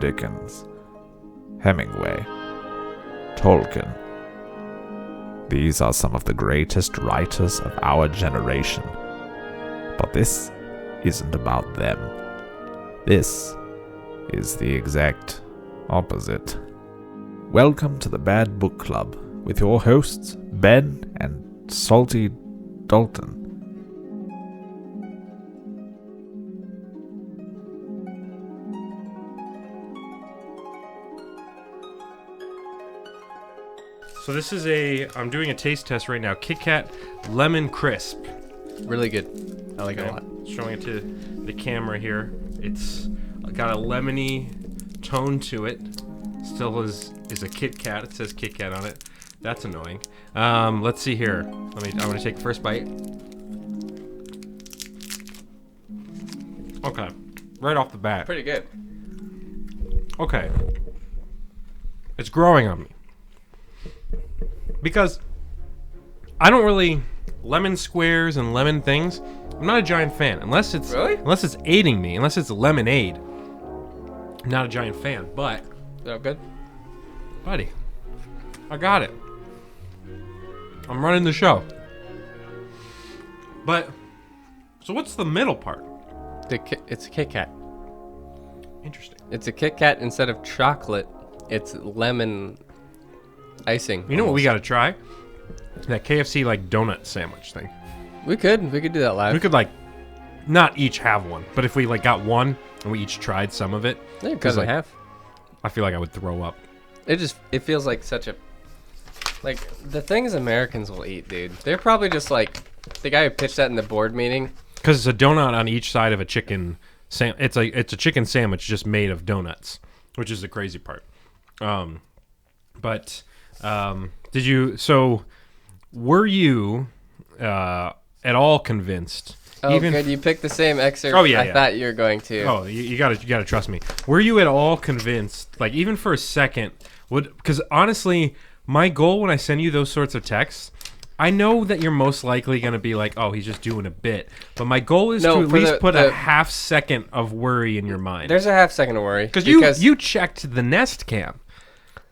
Dickens, Hemingway, Tolkien. These are some of the greatest writers of our generation. But this isn't about them. This is the exact opposite. Welcome to the Bad Book Club with your hosts, Ben and Salty Dalton. So this is I'm doing a taste test right now. Kit Kat Lemon Crisp. Really good. I like it a lot. Showing it to the camera here. It's got a lemony tone to it. Still is a Kit Kat. It says Kit Kat on it. That's annoying. Let's see here. I'm going to take the first bite. Okay. Right off the bat. Pretty good. Okay. It's growing on me. Because I don't really lemon squares and lemon things. I'm not a giant fan unless it's aiding me. Unless it's lemonade. I'm not a giant fan, but Is that good? buddy, I got it. I'm running the show. But so what's the middle part? It's a Kit Kat. Interesting. It's a Kit Kat instead of chocolate. It's lemon icing. You know what we got to try? That KFC like donut sandwich thing. We could do that live. We could like not each have one, but if we like got one and we each tried some of it, Yeah, cut it in half. I feel like I would throw up. It feels like such a the things Americans will eat, dude. They're probably just like the guy who pitched that in the board meeting. Because it's a donut on each side of a chicken. It's a chicken sandwich just made of donuts, which is the crazy part. Did you? So, were you at all convinced? Oh, good. You picked the same excerpt. Oh, yeah, I yeah. thought you were going to. Oh, you gotta trust me. Were you at all convinced? Like even for a second, because honestly, my goal when I send you those sorts of texts, I know that you're most likely gonna be like, oh, he's just doing a bit. But my goal is to at least put a half second of worry in your mind. There's a half second of worry Because you checked the Nest Cam,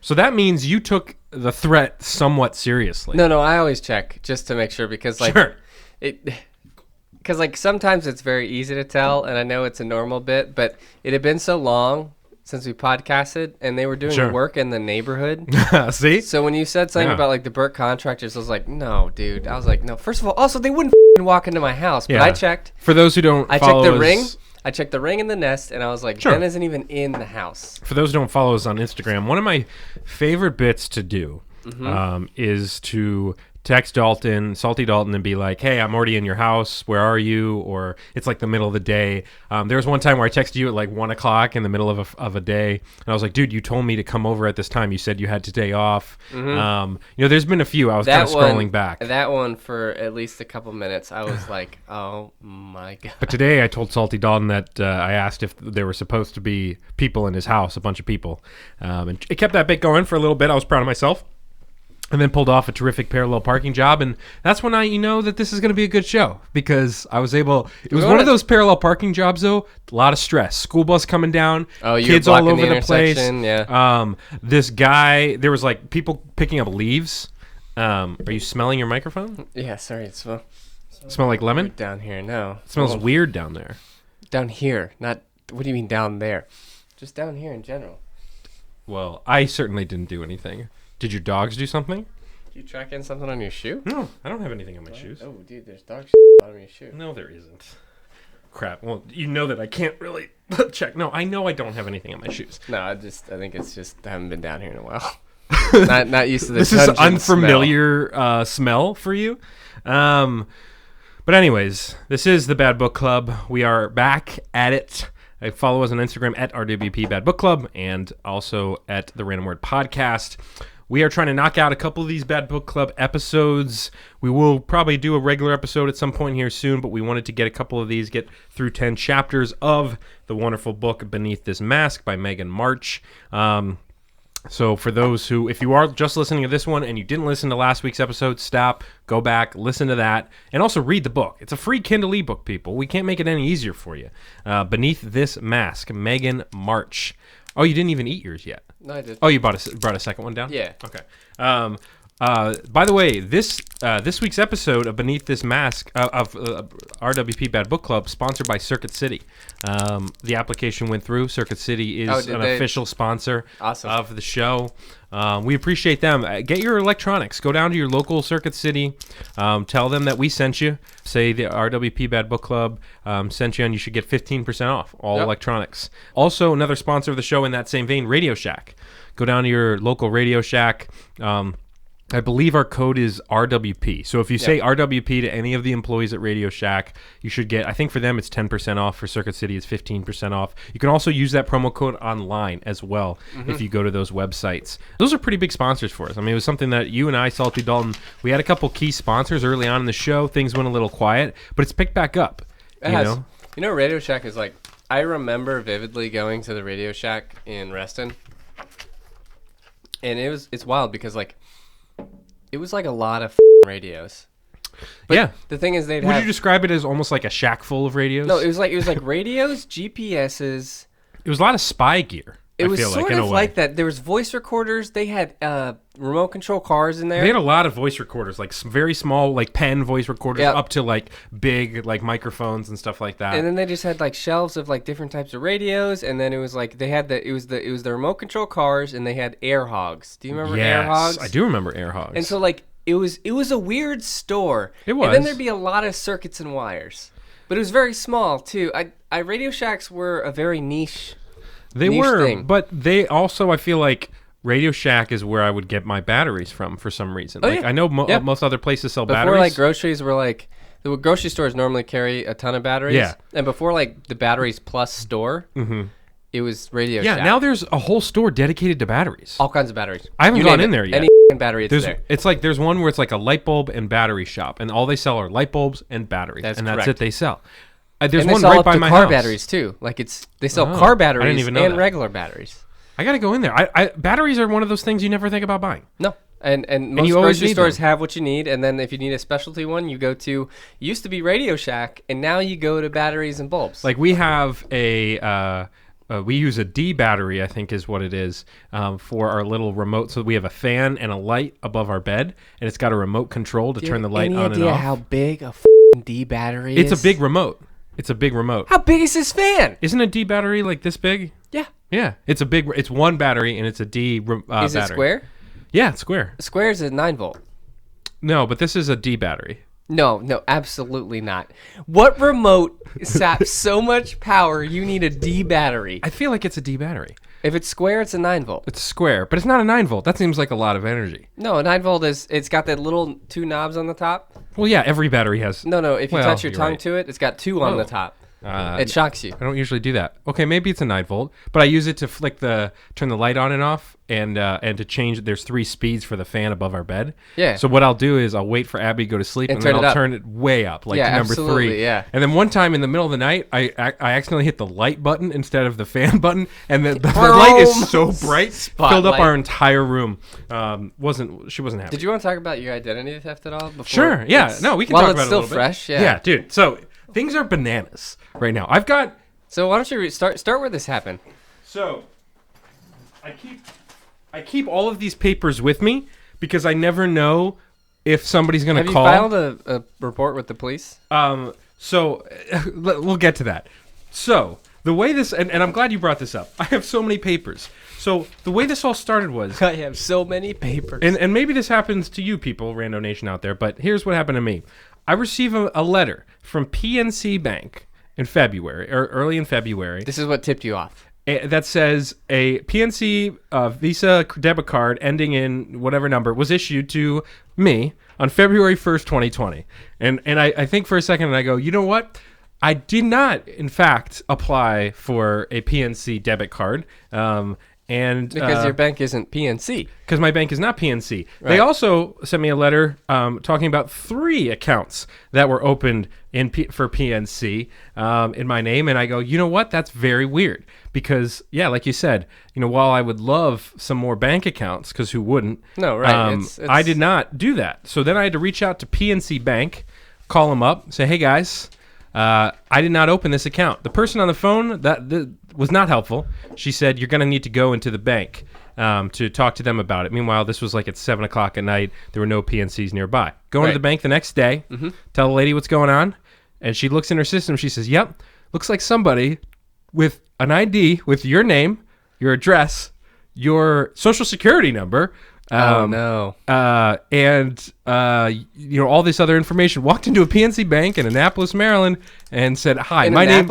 so that means you took the threat somewhat seriously. No, I always check just to make sure because like Sure. Because like sometimes it's very easy to tell, and I know it's a normal bit, but it had been so long since we podcasted, and they were doing work in the neighborhood. See? So when you said something about like the Burke contractors, I was like, no, dude. I was like, no. First of all, also they wouldn't walk into my house, but I checked. For those who don't I follow checked the us, ring. I checked the ring in the nest, and I was like, Ben isn't even in the house. For those who don't follow us on Instagram, one of my favorite bits to do is to text Dalton, Salty Dalton, and be like, hey, I'm already in your house. Where are you? Or it's like the middle of the day. There was one time where I texted you at like 1 o'clock in the middle of a day. And I was like, dude, you told me to come over at this time. You said you had today off. There's been a few. I was kind of scrolling back. That one for at least a couple minutes. I was like, oh my God. But today I told Salty Dalton that I asked if there were supposed to be people in his house, a bunch of people. And it kept that bit going for a little bit. I was proud of myself. And then pulled off a terrific parallel parking job. And that's when you know that this is going to be a good show. Because I was able... It was one of those parallel parking jobs, though. A lot of stress. School bus coming down. Oh, kids all over the place. Yeah. This guy... There was, like, people picking up leaves. Are you smelling your microphone? Yeah, sorry. It smells... Smell like lemon? Down here, no. It smells weird down there. Down here. Not... What do you mean down there? Just down here in general. Well, I certainly didn't do anything. Did your dogs do something? Did you track in something on your shoe? No, I don't have anything on my shoes. Oh, dude, there's dog shit on your shoe. No, there isn't. Crap. Well, you know that I can't really check. No, I know I don't have anything on my shoes. No, I think it's just I haven't been down here in a while. not used to this. This is unfamiliar smell for you. But anyways, this is the Bad Book Club. We are back at it. Follow us on Instagram at RWP Bad Book Club and also at the Random Word Podcast. We are trying to knock out a couple of these Bad Book Club episodes. We will probably do a regular episode at some point here soon, but we wanted to get a couple of these, get through 10 chapters of the wonderful book Beneath This Mask by Megan March. So for those who, if you are just listening to this one and you didn't listen to last week's episode, stop, go back, listen to that, and also read the book. It's a free Kindle ebook, people. We can't make it any easier for you. Beneath This Mask, Megan March. Oh, you didn't even eat yours yet. No, I did. Oh, you brought a second one down? Yeah. Okay. By the way, this week's episode of Beneath This Mask of RWP Bad Book Club, sponsored by Circuit City. The application went through. Circuit City is official sponsor of the show. We appreciate them. Get your electronics. Go down to your local Circuit City. Tell them that we sent you. Say the RWP Bad Book Club sent you, and you should get 15% off all electronics. Also, another sponsor of the show in that same vein, Radio Shack. Go down to your local Radio Shack. I believe our code is RWP. So if you say RWP to any of the employees at Radio Shack, you should get, I think for them it's 10% off. For Circuit City, it's 15% off. You can also use that promo code online as well if you go to those websites. Those are pretty big sponsors for us. I mean, it was something that you and I, Salty Dalton, we had a couple key sponsors early on in the show. Things went a little quiet, but it's picked back up. You know, Radio Shack is like, I remember vividly going to the Radio Shack in Reston. And it's wild because like, it was like a lot of radios. But the thing is, would you describe it as almost like a shack full of radios? No, it was like radios, GPSs. It was a lot of spy gear. It was sort of like that. There was voice recorders. They had remote control cars in there. They had a lot of voice recorders, like very small, like pen voice recorders, up to like big, like microphones and stuff like that. And then they just had like shelves of like different types of radios. And then it was like they had it was the remote control cars, and they had air hogs. Do you remember air hogs? I do remember air hogs. And so like it was a weird store. It was. And then there'd be a lot of circuits and wires, but it was very small too. Radio Shacks were a very niche. They were, but they also, I feel like Radio Shack is where I would get my batteries from for some reason. I know most other places sell batteries. Before, like, groceries were like, the grocery stores normally carry a ton of batteries. Yeah. And before, like, the Batteries Plus store, it was Radio Shack. Yeah, now there's a whole store dedicated to batteries. All kinds of batteries. I haven't gone in there yet. Any battery, it's there. It's like there's one where it's like a light bulb and battery shop, and all they sell are light bulbs and batteries. That's it they sell. There's one right by my house. Car batteries too. Like they sell car batteries and regular batteries. I gotta go in there. Batteries are one of those things you never think about buying. No, and most grocery stores have what you need. And then if you need a specialty one, you go to used to be Radio Shack, and now you go to batteries and bulbs. Like we have we use a D battery, I think is what it is, for our little remote. So we have a fan and a light above our bed, and it's got a remote control to turn the light on and off. Any idea how big a D battery is? It's a big remote. It's a big remote. How big is this fan? Isn't a D battery like this big? Yeah. Yeah. It's one battery, and it's a D battery. Is it square? Yeah, it's square. Square is a 9-volt. No, but this is a D battery. No, absolutely not. What remote saps so much power you need a D battery? I feel like it's a D battery. If it's square, it's a 9-volt. It's square, but it's not a 9-volt. That seems like a lot of energy. No, a 9-volt it's got the little 2 knobs on the top. Well, yeah, every battery has. No, if you touch your tongue to it, it's got 2 on the top. It shocks you. I don't usually do that. Okay, maybe it's a 9-volt, but I use it to turn the light on and off, and to change. There's 3 speeds for the fan above our bed. Yeah. So what I'll do is I'll wait for Abby to go to sleep, and then I'll turn it way up, like to number 3. Yeah. And then one time in the middle of the night, I accidentally hit the light button instead of the fan button, and the light is so bright, filled up our entire room. She wasn't happy. Did you want to talk about your identity theft at all? Sure. Yeah. No, we can talk about it a little bit. While it's still fresh. Yeah. Yeah, dude. So things are bananas right now. I've got. So why don't you start where this happened? So, I keep all of these papers with me because I never know if somebody's going to call. Have you filed a report with the police? So we'll get to that. So the way this, and I'm glad you brought this up. I have so many papers. So the way this all started was I have so many papers, and maybe this happens to you people, Rando Nation out there. But here's what happened to me. I received a letter from PNC Bank in February, or early in February. This is what tipped you off. That says a PNC Visa debit card ending in whatever number was issued to me on February 1st, 2020. And I think for a second, and I go, you know what? I did not, in fact, apply for a PNC debit card. And because your bank isn't PNC. Because my bank is not PNC. Right. They also sent me a letter talking about 3 accounts that were opened for PNC in my name. And I go, you know what? That's very weird. Because, yeah, like you said, while I would love some more bank accounts, because who wouldn't? No, right. I did not do that. So then I had to reach out to PNC Bank, call them up, say, hey, guys, I did not open this account. The person on the phone, was not helpful. She said, you're going to need to go into the bank to talk to them about it. Meanwhile, this was like at 7 o'clock at night. There were no PNCs nearby. Go into the bank the next day, tell the lady what's going on, and she looks in her system. She says, yep, looks like somebody with an ID with your name, your address, your social security number, and all this other information, walked into a PNC bank in Annapolis, Maryland, and said, "Hi, my name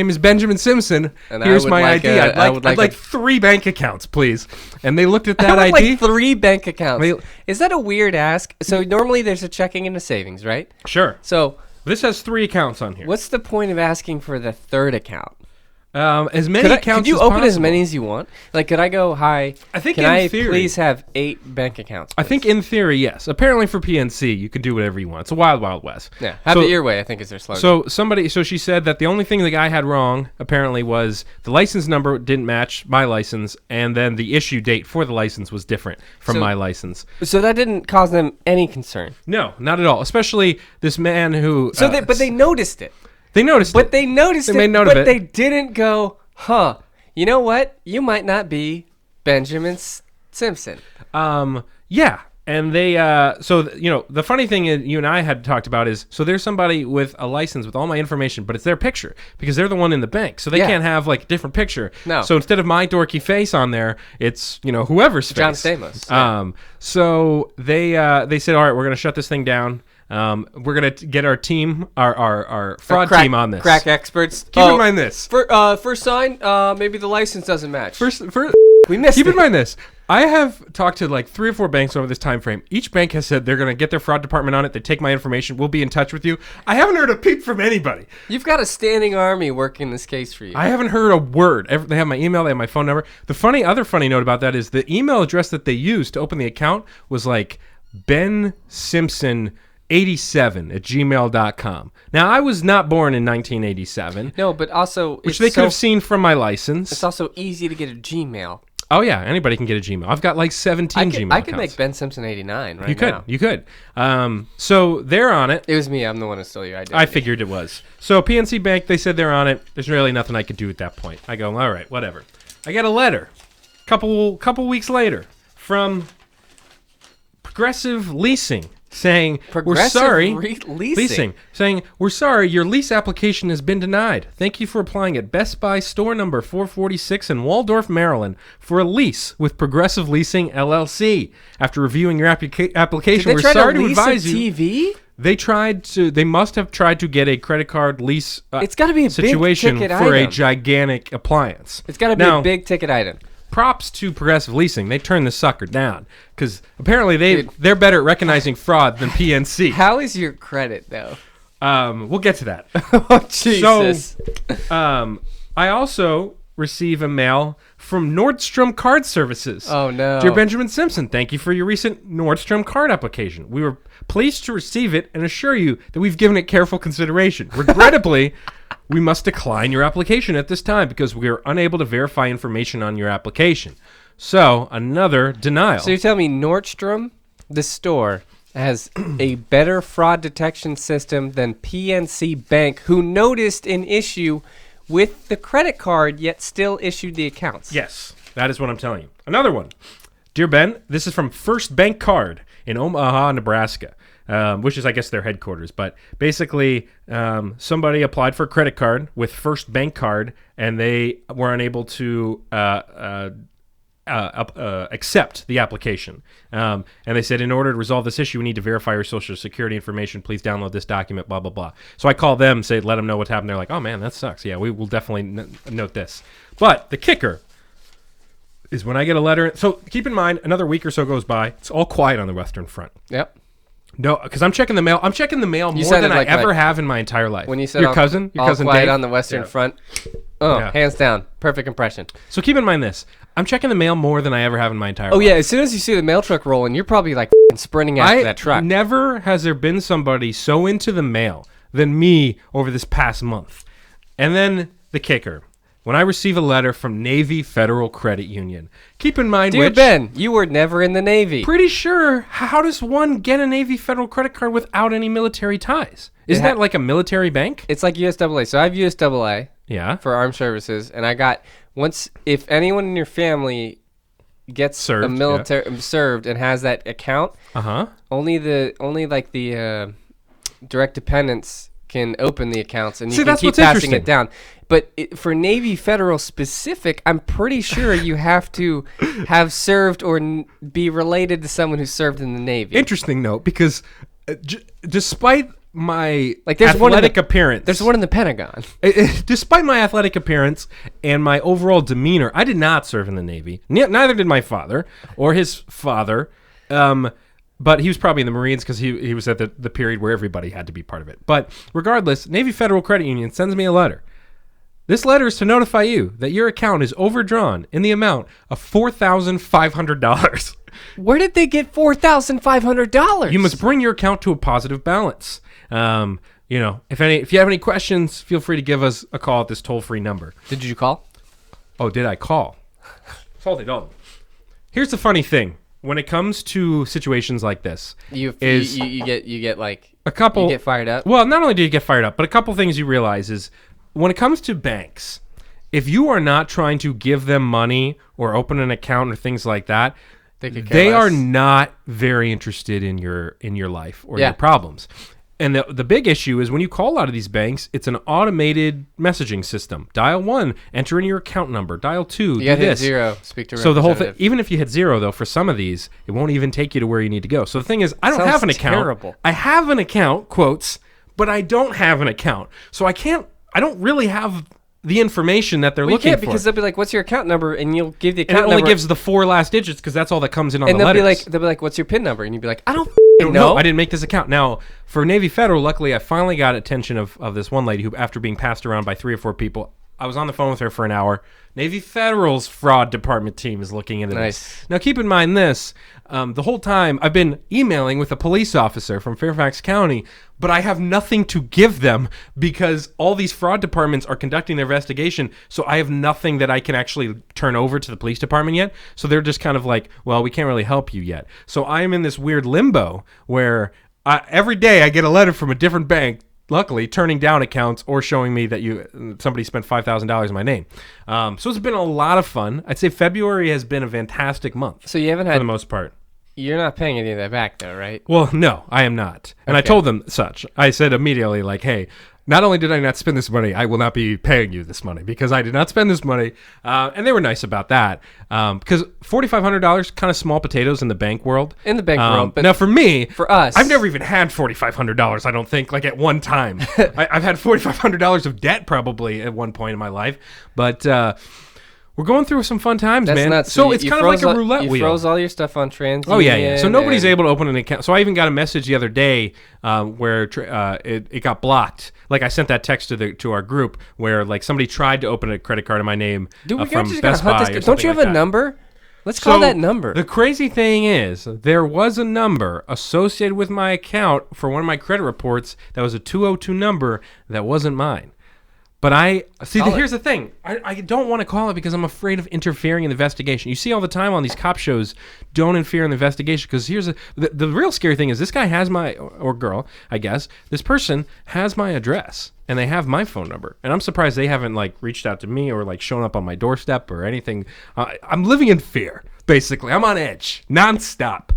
is Benjamin Simpson. And here's my ID. I'd like 3 bank accounts, please." And they looked at that I would ID. like 3 bank accounts. Is that a weird ask? So normally there's a checking and a savings, right? Sure. So this has 3 accounts on here. What's the point of asking for the 3rd account? As many accounts. Could you as open possible. as many as you want? Like, could I go, hi? I think can in I theory, please have 8 bank accounts? I think in theory, yes. Apparently for PNC, you can do whatever you want. It's a wild, wild west. Yeah, have it your way, I think is their slogan. So she said that the only thing the guy had wrong, apparently, was the license number didn't match my license, and then the issue date for the license was different from my license. So that didn't cause them any concern? No, not at all. Especially this man who... but they noticed it. They noticed it. They made note of it. But they didn't go... Huh. You know what? You might not be Benjamin Simpson. Yeah. And they, the funny thing is, you and I had talked about is, so there's somebody with a license with all my information, but it's their picture because they're the one in the bank. So they can't have like a different picture. No. So instead of my dorky face on there, it's, whoever's John face. Stamos. Yeah. So they said, all right, we're going to shut this thing down. We're gonna get our team, our fraud team on this. Crack experts. Keep in mind this. First sign, maybe the license doesn't match. We missed Keep it. in mind this. I have talked to like 3 or 4 banks over this time frame. Each bank has said they're gonna get their fraud department on it. They take my information. We'll be in touch with you. I haven't heard a peep from anybody. You've got a standing army working this case for you. I haven't heard a word. They have my email. They have my phone number. The other funny note about that is the email address that they used to open the account was like Ben Simpson 87@gmail.com. Now, I was not born in 1987. No, but also... Which they could have seen from my license. It's also easy to get a Gmail. Oh, yeah. Anybody can get a Gmail. I've got like 17 Gmail I could make Ben Simpson 89 right now. You could. So they're on it. It was me. I'm the one who stole your identity. I figured it was. So PNC Bank, they said they're on it. There's really nothing I could do at that point. I go, all right, whatever. I get a letter couple weeks later from Progressive Leasing. Saying, we're sorry, leasing. Saying, we're sorry, your lease application has been denied. Thank you for applying at Best Buy store number 446 in Waldorf, Maryland for a lease with Progressive Leasing, LLC. After reviewing your application, we're sorry to advise you. TV? They must have tried to get a credit card lease it's gotta be a situation big ticket for item. A gigantic appliance. It's got to be a big ticket item. Props to Progressive Leasing. They turned this sucker down because apparently they're better at recognizing fraud than PNC. How is your credit though? We'll get to that. Oh, Jesus. So, I also receive a mail from Nordstrom Card Services. Oh no, dear Benjamin Simpson, thank you for your recent Nordstrom card application. We were pleased to receive it and assure you that we've given it careful consideration. Regrettably, we must decline your application at this time because we are unable to verify information on your application. So, another denial. So you're telling me Nordstrom, the store, has a better fraud detection system than PNC Bank, who noticed an issue with the credit card yet still issued the accounts? Yes, that is what I'm telling you. Another one. Dear Ben, this is from First Bank Card in Omaha, Nebraska. Which is, I guess, their headquarters. But basically, somebody applied for a credit card with First Bank Card, and they were unable to accept the application. And they said, in order to resolve this issue, we need to verify your Social Security information. Please download this document, blah, blah, blah. So I call them, let them know what happened. They're like, oh, man, that sucks. Yeah, we will definitely note this. But the kicker is when I get a letter. So keep in mind, another week or so goes by. It's all quiet on the Western Front. Yep. No, because I'm checking the mail. I'm checking the mail more than I ever have in my entire life. When you said your cousin quiet Dave? On the Western Front. Oh, yeah. Hands down. Perfect impression. So keep in mind this. I'm checking the mail more than I ever have in my entire life. Oh, yeah. As soon as you see the mail truck rolling, you're probably like sprinting after that truck. Never has there been somebody so into the mail than me over this past month. And then the kicker. When I receive a letter from Navy Federal Credit Union, keep in mind, Dear Ben, you were never in the Navy. Pretty sure. How does one get a Navy Federal credit card without any military ties? Isn't that like a military bank? It's like USAA. So I have USAA. Yeah. for armed services, and I got if anyone in your family gets Served, a military served and has that account, only the direct dependents can open the accounts, and you See, can that's keep what's passing interesting. it down. But for Navy Federal specific, I'm pretty sure you have to have served or be related to someone who served in the Navy. Interesting note, because despite my there's one in athletic the- appearance, There's one in the Pentagon. Despite my athletic appearance and my overall demeanor, I did not serve in the Navy. Neither did my father or his father. But he was probably in the Marines because he was at the period where everybody had to be part of it. But regardless, Navy Federal Credit Union sends me a letter. This letter is to notify you that your account is overdrawn in the amount of $4,500. Where did they get $4,500? You must bring your account to a positive balance. If you have any questions, feel free to give us a call at this toll-free number. Did you call? Oh, did I call? Hold it. Here's the funny thing. When it comes to situations like this, You get like a couple you get fired up. Well, not only do you get fired up, but a couple things you realize is when it comes to banks, if you are not trying to give them money or open an account or things like that, they are not very interested in your life or your problems. And the big issue is when you call out of these banks, it's an automated messaging system. Dial 1, enter in your account number. Dial 2, You do got to hit this. 0. Speak to a So the whole thing, representative. even if you hit 0, though, for some of these, it won't even take you to where you need to go. So the thing is, I don't Sounds have an account. terrible. I have an account, quotes, but I don't have an account. So I don't really have the information that they're Well, you looking can't for. because they'll be like, "What's your account number?" And you'll give the And account it only number. gives the 4 last digits because that's all that comes in on and the they'll letters. be like, "What's your PIN number?" And you'd be like, "I don't No, know. I didn't make this account. Now, for Navy Federal, luckily, I finally got attention of this one lady who, after being passed around by 3 or 4 people, I was on the phone with her for an hour. Navy Federal's fraud department team is looking into Nice. this. Now, keep in mind this. The whole time, I've been emailing with a police officer from Fairfax County, but I have nothing to give them because all these fraud departments are conducting their investigation, so I have nothing that I can actually turn over to the police department yet. So they're just kind of like, well, we can't really help you yet. So I am in this weird limbo where every day I get a letter from a different bank, luckily turning down accounts or showing me that somebody spent $5,000 in my name. So it's been a lot of fun. I'd say February has been a fantastic month So you haven't for had. the most part. You're not paying any of that back, though, right? Well, no, I am not. And I Okay. told them such. I said immediately, like, hey, not only did I not spend this money, I will not be paying you this money because I did not spend this money. And they were nice about that. Because $4,500, kind of small potatoes in the bank world. In the bank world, but now for me, for us- I've never even had $4,500, I don't think, like at one time. I've had $4,500 of debt probably at one point in my life. But we're going through some fun times, That's man. nuts. So it's you kind of like froze a roulette you wheel. froze all your stuff on TransUnion. Oh yeah. So nobody's and- able to open an account. So I even got a message the other day where it got blocked. Like I sent that text to our group where like somebody tried to open a credit card in my name Dude, we from just Best gotta Buy. hunt Or this. Don't you have something a like that. number? Let's call So, that number. The crazy thing is, there was a number associated with my account for one of my credit reports that was a 202 number that wasn't mine. But here's the thing. I don't want to call it because I'm afraid of interfering in the investigation. You see all the time on these cop shows, don't interfere in the investigation because the real scary thing is this guy has or girl, I guess, this person has my address and they have my phone number. And I'm surprised they haven't like reached out to me or like shown up on my doorstep or anything. I'm living in fear, basically. I'm on edge, nonstop.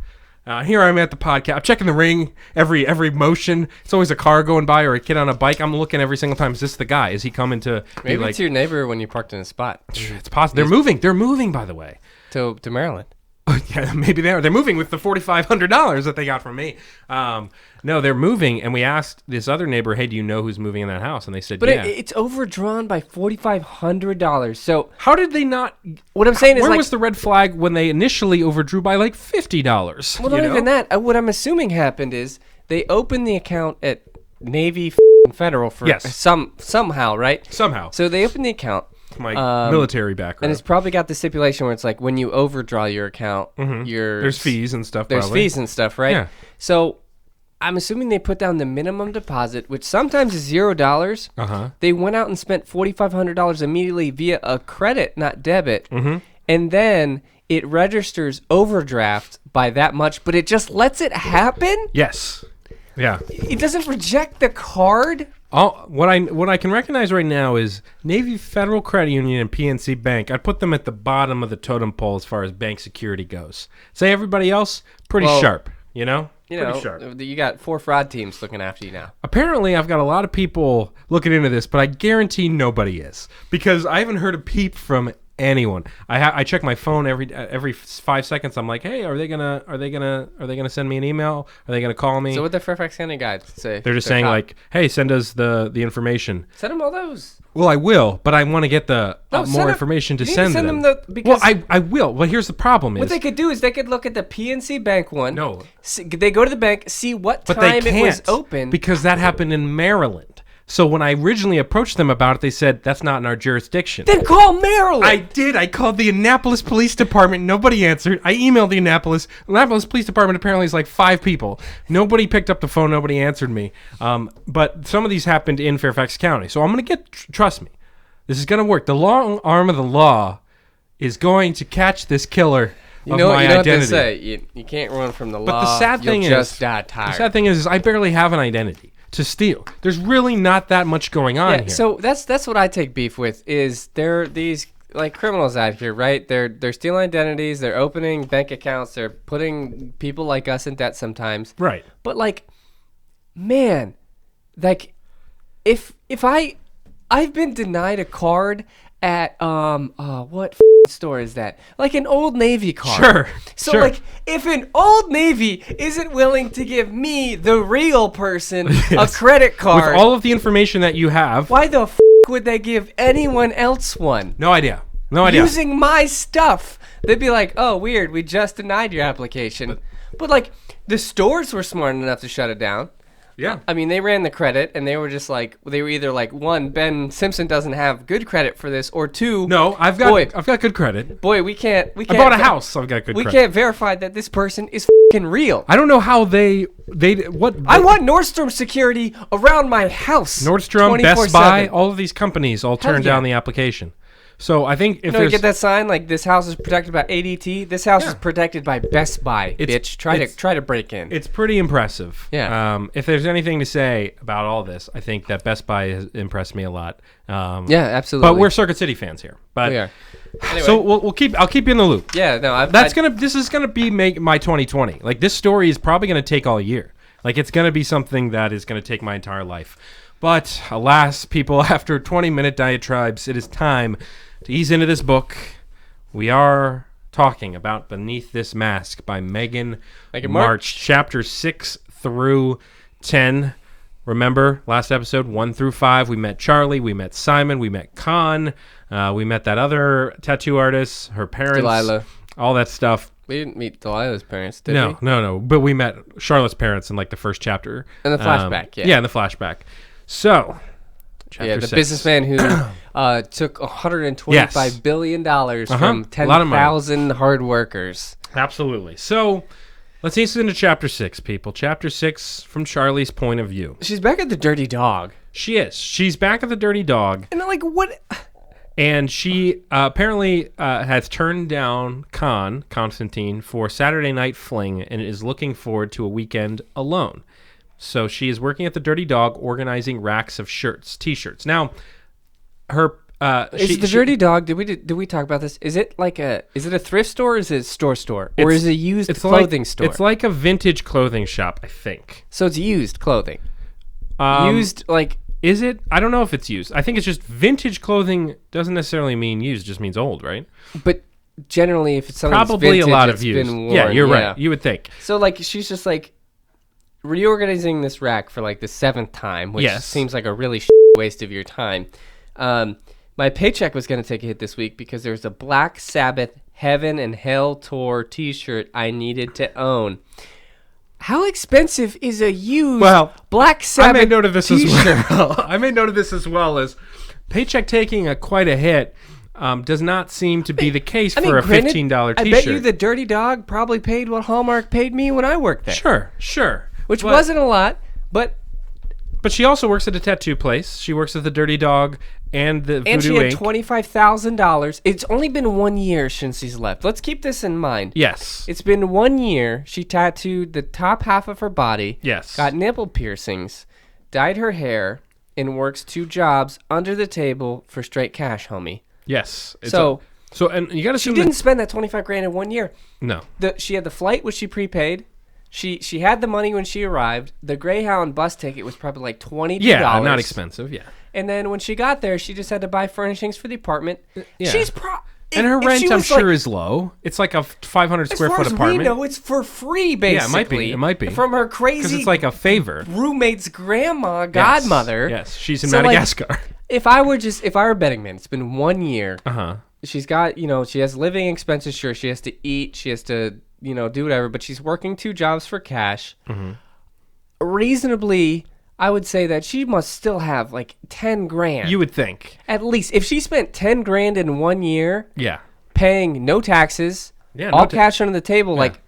Here I'm at the podcast. I'm checking the ring every motion. It's always a car going by or a kid on a bike. I'm looking every single time. Is this the guy? Is he coming to be Maybe like? it's your neighbor when you parked in a spot It's possible. They're moving. They're moving, by the way. to Maryland. Yeah, maybe they are. They're moving with the $4,500 that they got from me. No, they're moving, and we asked this other neighbor, "Hey, do you know who's moving in that house?" And they said, But "Yeah." it's overdrawn by $4,500. So How did they not? what I'm saying is Where like, was the red flag when they initially overdrew by like $50? well, not even that. What I'm assuming happened is they opened the account at Navy Federal for Yes. somehow, right? Somehow, So they opened the account. my military background. And it's probably got the stipulation where it's like when you overdraw your account, There's fees and stuff. There's probably. fees and stuff, right? Yeah. So I'm assuming they put down the minimum deposit, which sometimes is $0. They went out and spent $4,500 immediately via a credit, not debit, and then it registers overdraft by that much, but it just lets it happen. Yes. Yeah. It doesn't reject the card. what I can recognize right now is Navy Federal Credit Union and PNC Bank. I'd put them at the bottom of the totem pole as far as bank security goes. Say everybody else, pretty sharp, you know? Pretty sharp. You got 4 fraud teams looking after you now. Apparently, I've got a lot of people looking into this, but I guarantee nobody is, because I haven't heard a peep from anyone. I check my phone every 5 seconds. I'm like, hey, are they gonna send me an email? Are they gonna call me? So what the Fairfax County guys say? They're just saying like, hey, send us the information. Send them all those. Well, I will, but I want to get the more information to send them. Because I will. Well, here's the problem: what they could do is they could look at the PNC Bank one. No, they go to the bank, see what but they time can't, it was open, because that happened in Maryland. So when I originally approached them about it, they said that's not in our jurisdiction. Then call Maryland. I did. I called the Annapolis Police Department. Nobody answered. I emailed the Annapolis Police Department. Apparently, is like 5 people. Nobody picked up the phone. Nobody answered me. But some of these happened in Fairfax County. So I'm going to get. Trust me, this is going to work. The long arm of the law is going to catch this killer. You know my what they identity. say. You can't run from the law. But the sad thing just die tired. The sad thing is I barely have an identity to steal. There's really not that much going on here. So that's what I take beef with. Is there these like criminals out here, right? They're stealing identities. They're opening bank accounts. They're putting people like us in debt sometimes. Right. But like, man, like if I've been denied a card at what store is that? Like an Old Navy card. Sure. So like, if an Old Navy isn't willing to give me, the real person, a credit card, with all of the information that you have, why the would they give anyone else one? No idea. No idea. Using my stuff, they'd be like, "Oh, weird. We just denied your application." But like, the stores were smart enough to shut it down. Yeah. I mean, they ran the credit, and they were just like, they were either like, 1, Ben Simpson doesn't have good credit for this, or 2, No, I've got good credit. boy, we can't. I bought a house. I've got good We credit. can't verify that this person is fucking real. I don't know how they what. I want Nordstrom security around my house. Nordstrom, Best 24/7. Buy, all of these companies all turned yeah. down the application. So I think if You know, you get that sign like this house is protected by ADT. This house is protected by Best Buy. Bitch, try to break in. it's pretty impressive. Yeah. If there's anything to say about all this, I think that Best Buy has impressed me a lot. Yeah, absolutely. But we're Circuit City fans here. But We are. Anyway. so I'll keep you in the loop. Yeah, no, This is gonna be my 2020. Like, this story is probably gonna take all year. Like, it's gonna be something that is gonna take my entire life. But alas, people, after 20-minute diatribes, it is time to ease into this book. We are talking about Beneath This Mask by Megan March, chapter 6 through 10. Remember, last episode, 1 through 5, we met Charlie, we met Simon, we met Khan, we met that other tattoo artist, her parents, Delilah. all that stuff. We didn't meet Delilah's parents, did we? No. But we met Charlotte's parents in like the first chapter. In the flashback, yeah. Yeah, in the flashback. So, chapter the 6. businessman who took $125 billion from A lot of money. 10,000 hard workers. Absolutely. So, let's ease into chapter 6, people. Chapter 6 from Charlie's point of view. She's back at the Dirty Dog. She is. She's back at the Dirty Dog. And I'm like, what? And she apparently has turned down Constantine, for Saturday Night Fling, and is looking forward to a weekend alone. So she is working at the Dirty Dog, organizing racks of t-shirts. Now, her Is the Dirty Dog? Did we talk about this? Is it a thrift store? Or is it a store, or is it a used clothing store? It's like a vintage clothing shop, I think. So it's used clothing. Used like. Is it? I don't know if it's used. I think it's just vintage clothing. Doesn't necessarily mean used; it just means old, right? But generally, if it's something probably vintage, a lot of it's used. been worn. Yeah, you're right. You would think. So like, she's just like reorganizing this rack for like the 7th time, which seems like a really waste of your time. My paycheck was going to take a hit this week because there's a Black Sabbath Heaven and Hell Tour T-shirt I needed to own. How expensive is a used Black Sabbath I made note of this T-shirt? as well. I made note of this as well as paycheck taking quite a hit. Does not seem to be the case for a $15 T-shirt. I bet you the Dirty Dog probably paid what Hallmark paid me when I worked there. Sure. Which wasn't a lot, but she also works at a tattoo place. She works at the Dirty Dog and the Voodoo and she had Inc. $25,000. It's only been 1 year since she's left. Let's keep this in mind. Yes. It's been 1 year. She tattooed the top half of her body. Yes. Got nipple piercings, dyed her hair, and works 2 jobs under the table for straight cash, homie. Yes. And you got to She didn't spend that 25 grand in 1 year. No. She had the flight, which she prepaid. She had the money when she arrived. The Greyhound bus ticket was probably like $22. Yeah, not expensive. Yeah. And then when she got there, she just had to buy furnishings for the apartment. Yeah. And her rent, I'm sure, is low. It's like a 500 square foot apartment. As far as we know, it's for free, basically. Yeah, it might be. From her crazy... Because it's like a favor. Roommate's godmother. Yes, she's in Madagascar. Like, if I were a betting man, it's been 1 year. Uh-huh. She's got, she has living expenses. Sure, she has to eat. She has to, do whatever. But she's working 2 jobs for cash. Mm-hmm. Reasonably, I would say that she must still have like 10 grand. You would think. At least. If she spent 10 grand in 1 year, Yeah. paying no taxes, Yeah, all cash under the table, like...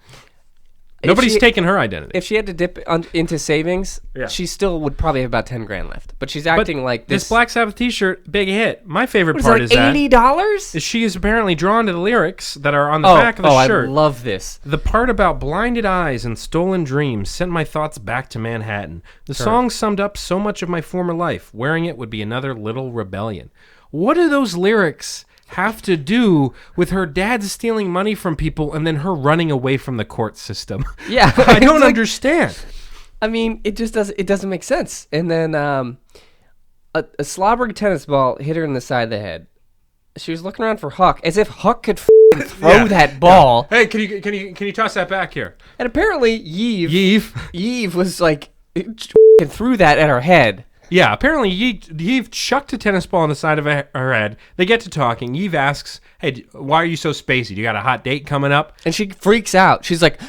Nobody's taking her identity. If she had to dip into savings, she still would probably have about 10 grand left. But she's acting like this. This Black Sabbath t-shirt, big hit. My favorite What part is is that, $80? she is apparently drawn to the lyrics that are on the back of the shirt. I love this. The part about blinded eyes and stolen dreams sent my thoughts back to Manhattan. The song summed up so much of my former life. Wearing it would be another little rebellion. What do those lyrics have to do with her dad stealing money from people and then her running away from the court system? Yeah. I don't understand. I mean, it doesn't make sense. And then a slobbering tennis ball hit her in the side of the head. She was looking around for Huck, as if Huck could throw that ball. Hey, can you toss that back here? And apparently Yves was like threw that at her head. Yeah, apparently Yves chucked a tennis ball on the side of her head. They get to talking. Yves asks, hey, why are you so spacey? Do you got a hot date coming up? And she freaks out. She's like,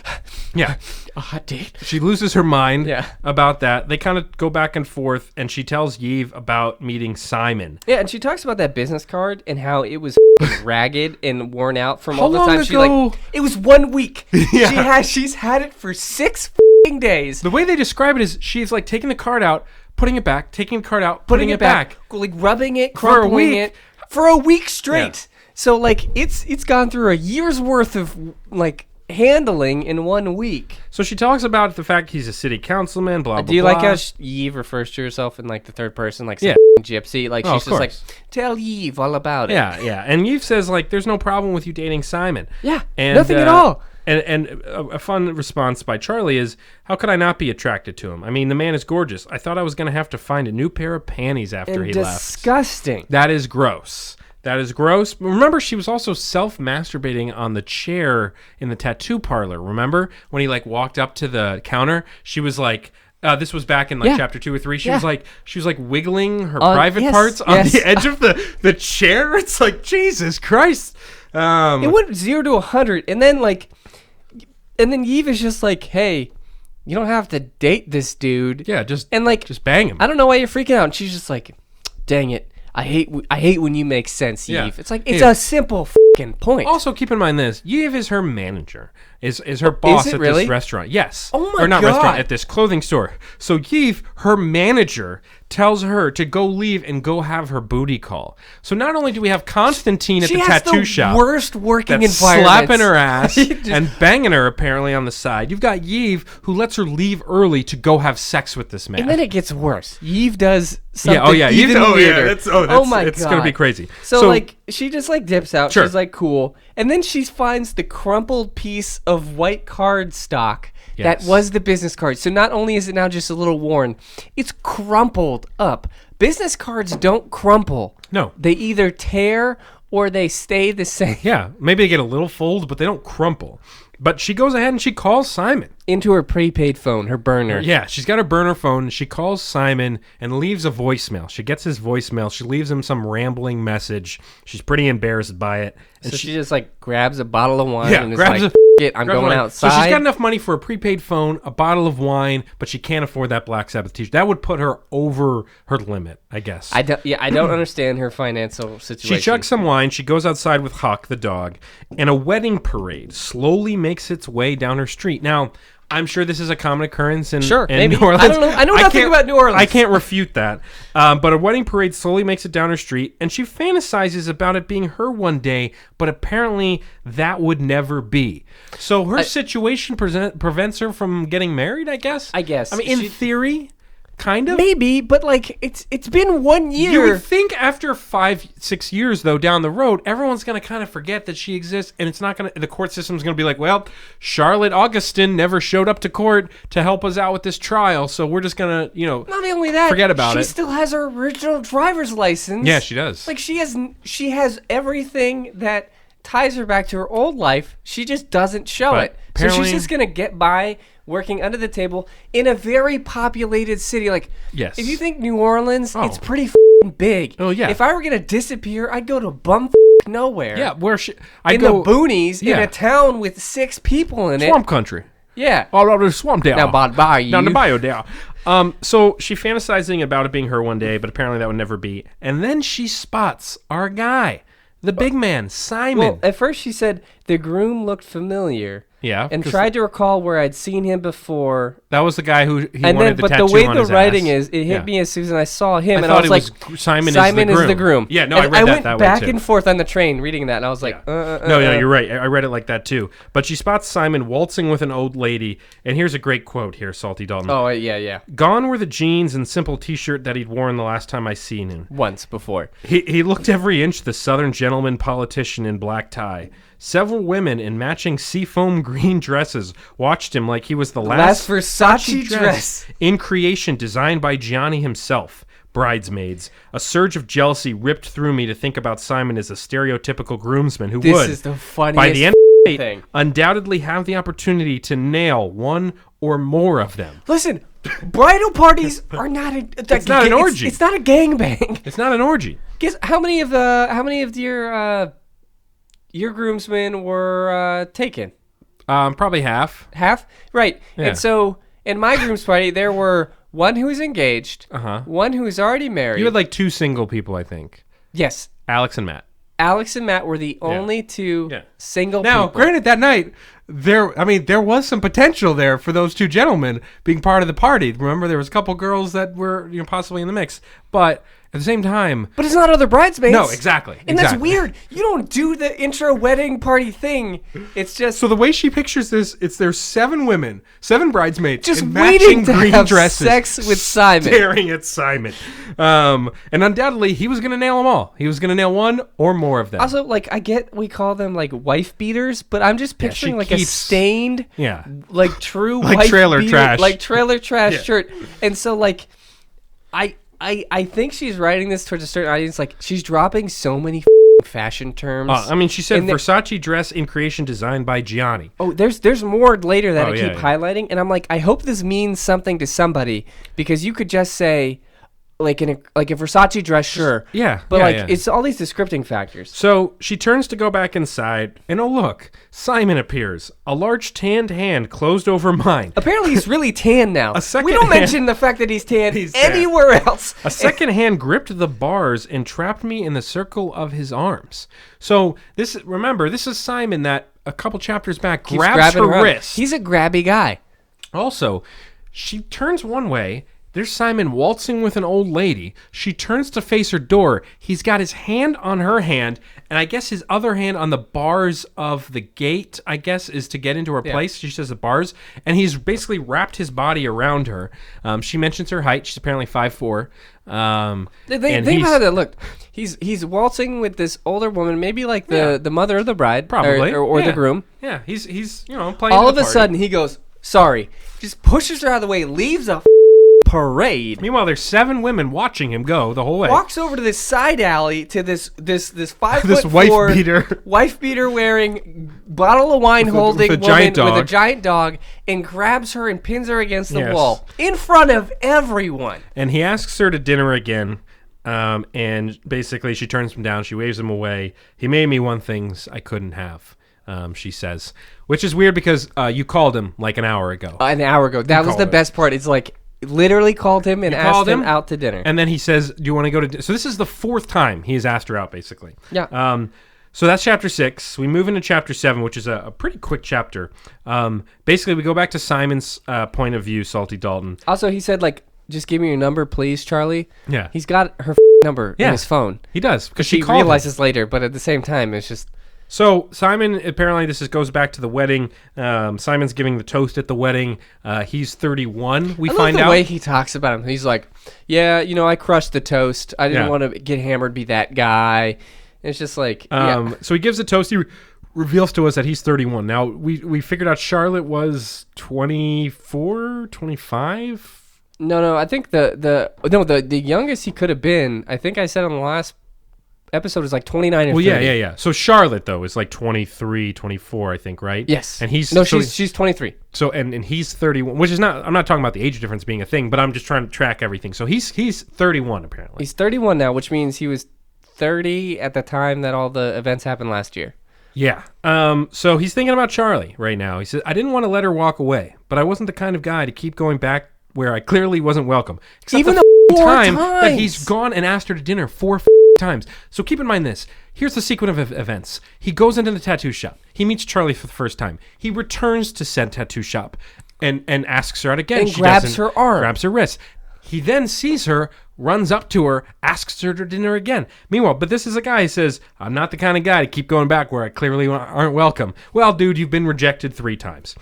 yeah. A hot date? She loses her mind Yeah. about that. They kind of go back and forth, and she tells Yves about meeting Simon. Yeah, and she talks about that business card and how it was ragged and worn out from How all the long time. ago? It was 1 week. Yeah. She's had it for 6 days. The way they describe it is she's like taking the card out, putting it back, taking the card out, putting it back. Like rubbing it, For a crumpling week. it for a week straight. Yeah. So like it's gone through a year's worth of like handling in 1 week. So she talks about the fact he's a city councilman, blah, blah, blah. Do you like how Yves refers to herself in like the third person, like some gypsy? Like she's just like, tell Yves all about it. Yeah. And Yves says like, there's no problem with you dating Simon. Yeah, And, nothing at all. And a fun response by Charlie is, how could I not be attracted to him? I mean, the man is gorgeous. I thought I was going to have to find a new pair of panties after he left. Disgusting. That is gross. That is gross. Remember, she was also self-masturbating on the chair in the tattoo parlor. Remember when he like walked up to the counter? She was like, this was back in like chapter 2 or 3. She was like wiggling her private parts on the edge of the chair. It's like, Jesus Christ. It went 0 to 100, and then Yves is just like, hey, you don't have to date this dude. Yeah, just I bang him. don't know why you're freaking out. And she's just like, dang it. I hate when you make sense, Yves. Yeah. It's like, it's a simple fucking point. Also, keep in mind this: Yves is her manager, is her boss at really? this restaurant. Yes. Oh my Or not God. restaurant, at this clothing store. So Yves, her manager, tells her to go leave and go have her booty call. So not only do we have Constantine at she the has tattoo the shop, worst working that's environment. slapping her ass and banging her apparently on the side. You've got Yves who lets her leave early to go have sex with this man. And then it gets worse. Yves does something Yves, even weirder. oh my it's God. gonna be crazy. So like she just like dips out. Sure. She's like cool, and then she finds the crumpled piece of white card stock that Yes. was the business card. So not only is it now just a little worn, it's crumpled up. Business cards don't crumple. No. They either tear or they stay the same. Yeah, maybe they get a little fold, but they don't crumple. But she goes ahead and she calls Simon. Into her prepaid phone, her burner. Yeah, she's got her burner phone. She calls Simon and leaves a voicemail. She gets his voicemail. She leaves him some rambling message. She's pretty embarrassed by it. And So she just like grabs a bottle of wine and is grabs like, it, I'm grabs going wine. outside. So she's got enough money for a prepaid phone, a bottle of wine, but she can't afford that Black Sabbath t-shirt. That would put her over her limit, I guess. I don't understand her financial situation. She chugs some wine. She goes outside with Huck, the dog, and a wedding parade slowly makes its way down her street. Now, I'm sure this is a common occurrence in, Sure, in maybe. New Orleans. I don't know. I know nothing can't- about New Orleans. I can't refute that. But a wedding parade slowly makes it down her street, and she fantasizes about it being her one day, but apparently that would never be. So her situation prevents her from getting married, I guess? I guess. I mean, in She- theory, kind of. Maybe, but like it's been 1 year. You would think after 5-6 years, though, down the road, everyone's going to kind of forget that she exists, and it's not going to. The court system's going to be like, well, Charlotte Augustin never showed up to court to help us out with this trial, so we're just going to, Not only that, forget about she it. still has her original driver's license. Yeah, she does. Like she has everything that ties her back to her old life. She just doesn't show But it. So apparently- she's just gonna get by working under the table in a very populated city. Like, Yes. if you think New Orleans, Oh. it's pretty big. Oh, yeah. If I were gonna disappear, I'd go to bum nowhere. Yeah, where I in go the boonies, in yeah. a town with 6 people in swamp it. country. Yeah. All over the swamp there. Now, by you. Down the bio there. So she fantasizing about it being her one day, but apparently that would never be. And then she spots our guy, the big man, Simon. Well, at first she said the groom looked familiar. Yeah, And 'cause tried to recall where I'd seen him before. that was the guy who he And wanted then, the but tattoo the way on the his writing ass. is, it hit Yeah. me as soon as I saw him, and I thought was it like, was Simon is is the the groom. groom. Yeah, no, And I read went that way back too. and forth on the train reading that, and I was like, No, you're right. I read it like that too. But she spots Simon waltzing with an old lady, and here's a great quote here, Salty Dalton. Oh, yeah. Gone were the jeans and simple T-shirt that he'd worn the last time I seen him. Once before. He looked every inch the Southern gentleman politician in black tie. Several women in matching seafoam green dresses watched him like he was the last Versace dress. in creation designed by Gianni himself. Bridesmaids. A surge of jealousy ripped through me to think about Simon as a stereotypical groomsman who This would, is the funniest by the end of the date, thing. undoubtedly have the opportunity to nail one or more of them. Listen, bridal parties are not a. It's not an orgy. It's not a gangbang. It's not an orgy. Guess how many of your groomsmen were taken? Probably half. Half, right? Yeah. And so in my groom's party, there were one who was engaged, Uh-huh. one who was already married. You had like 2 single people, I think. yes, Alex and Matt. Alex and Matt were the only two Yeah. single Now, people. granted, that night there was some potential there for those 2 gentlemen being part of the party. Remember, there was a couple girls that were possibly in the mix, but at the same time, But it's not other bridesmaids. no, exactly, And that's exactly. weird. You don't do the intro wedding party thing. It's just So the way she pictures this, there's 7 women, 7 bridesmaids, just in waiting matching to green have dresses, sex with Simon. staring at Simon. And undoubtedly, he was going to nail them all. He was going to nail one or more of them. Also, like, I get we call them like wife beaters, but I'm just Yeah, picturing she like a keeps- stained, yeah. like true Like wife trailer beater, trash. like trailer trash Yeah. shirt. And so like, I think she's writing this towards a certain audience. Like, she's dropping so many fashion terms. I mean, she said And the- Versace dress in creation designed by Gianni. Oh, there's more later that Oh, I yeah, keep yeah. highlighting, and I'm like, I hope this means something to somebody, because you could just say, like a Versace dress, sure, Yeah, but yeah, like yeah. it's all these descripting factors. So she turns to go back inside, and oh look, Simon appears. A large tanned hand closed over mine. Apparently, he's really tan now. second We don't hand- mention the fact that he's tan He's tan. anywhere else. A second hand gripped the bars and trapped me in the circle of his arms. So this is Simon that a couple chapters back Keeps grabs grabbing her around. wrist. He's a grabby guy. Also, she turns one way. There's Simon waltzing with an old lady. She turns to face her door. He's got his hand on her hand, and I guess his other hand on the bars of the gate, I guess, is to get into her place. She says the bars. And he's basically wrapped his body around her. She mentions her height. She's apparently 5'4". Think about how that looked. He's waltzing with this older woman, maybe like the mother of the bride, Probably. or the Yeah. groom. Yeah, he's playing All the of a party. sudden, he goes, "Sorry," just pushes her out of the way, leaves a parade. Meanwhile, there's 7 women watching him go the whole way. Walks over to this side alley to this 5 This foot wife 4 beater. wife beater wearing, bottle of wine holding with a woman giant with a dog. giant dog, and grabs her and pins her against the Yes. wall in front of everyone. And he asks her to dinner again. And basically, she turns him down. She waves him away. He made me want things I couldn't have, she says. Which is weird because you called him like an hour ago. An hour ago, that was called the it. best part. It's like literally called him and asked called him him? out to dinner. And then he says, do you want to go to dinner? So this is the 4th time he has asked her out, basically. Yeah. So that's chapter 6. We move into chapter 7, which is a pretty quick chapter. Basically, we go back to Simon's point of view, Salty Dalton. Also, he said, like, just give me your number, please, Charlie. Yeah. He's got her number Yeah. in his phone. He does, because She she called him. realizes later, but at the same time, it's just... So Simon, apparently goes back to the wedding. Simon's giving the toast at the wedding. He's 31. We I find love the out. way he talks about him. He's like, yeah, I crushed the toast. I didn't Yeah. want to get hammered, be that guy. And it's just like, So he gives the toast. He reveals to us that he's 31. Now, we figured out Charlotte was 24, 25. No, I think the youngest he could have been, I think I said on the last episode, was like 29 or 30. Yeah. So Charlotte, though, is like 23, 24, I think, right? Yes. And he's... No, so she's 23. So, and he's 31, which is not... I'm not talking about the age difference being a thing, but I'm just trying to track everything. So he's 31, apparently. He's 31 now, which means he was 30 at the time that all the events happened last year. Yeah. So he's thinking about Charlie right now. He says, I didn't want to let her walk away, but I wasn't the kind of guy to keep going back where I clearly wasn't welcome. Except Even the four time that times. he's gone and asked her to dinner 4 times. So keep in mind this. Here's the sequence of events. He goes into the tattoo shop. He meets Charlie for the first time. He returns to said tattoo shop and asks her out again. And She grabs doesn't- her arm. Grabs her wrist. He then sees her, runs up to her, asks her to dinner again. Meanwhile, but this is a guy who says, I'm not the kind of guy to keep going back where I clearly aren't welcome. Well, dude, you've been rejected 3 times.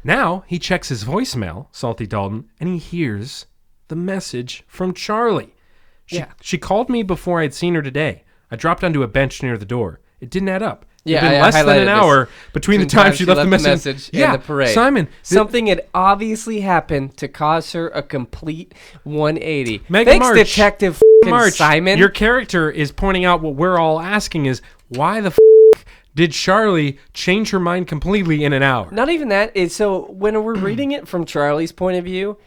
Now he checks his voicemail, Salty Dalton, and he hears the message from Charlie. She called me before I'd seen her today. I dropped onto a bench near the door. It didn't add up. Yeah, It'd been I less than highlighted an this. hour between the time she left the message. and the parade. Simon. Something had obviously happened to cause her a complete 180. Megan Thanks, March. Detective f***ing March, Simon. your character is pointing out what we're all asking is, why the did Charlie change her mind completely in an hour? Not even that. So when we're reading it from Charlie's point of view,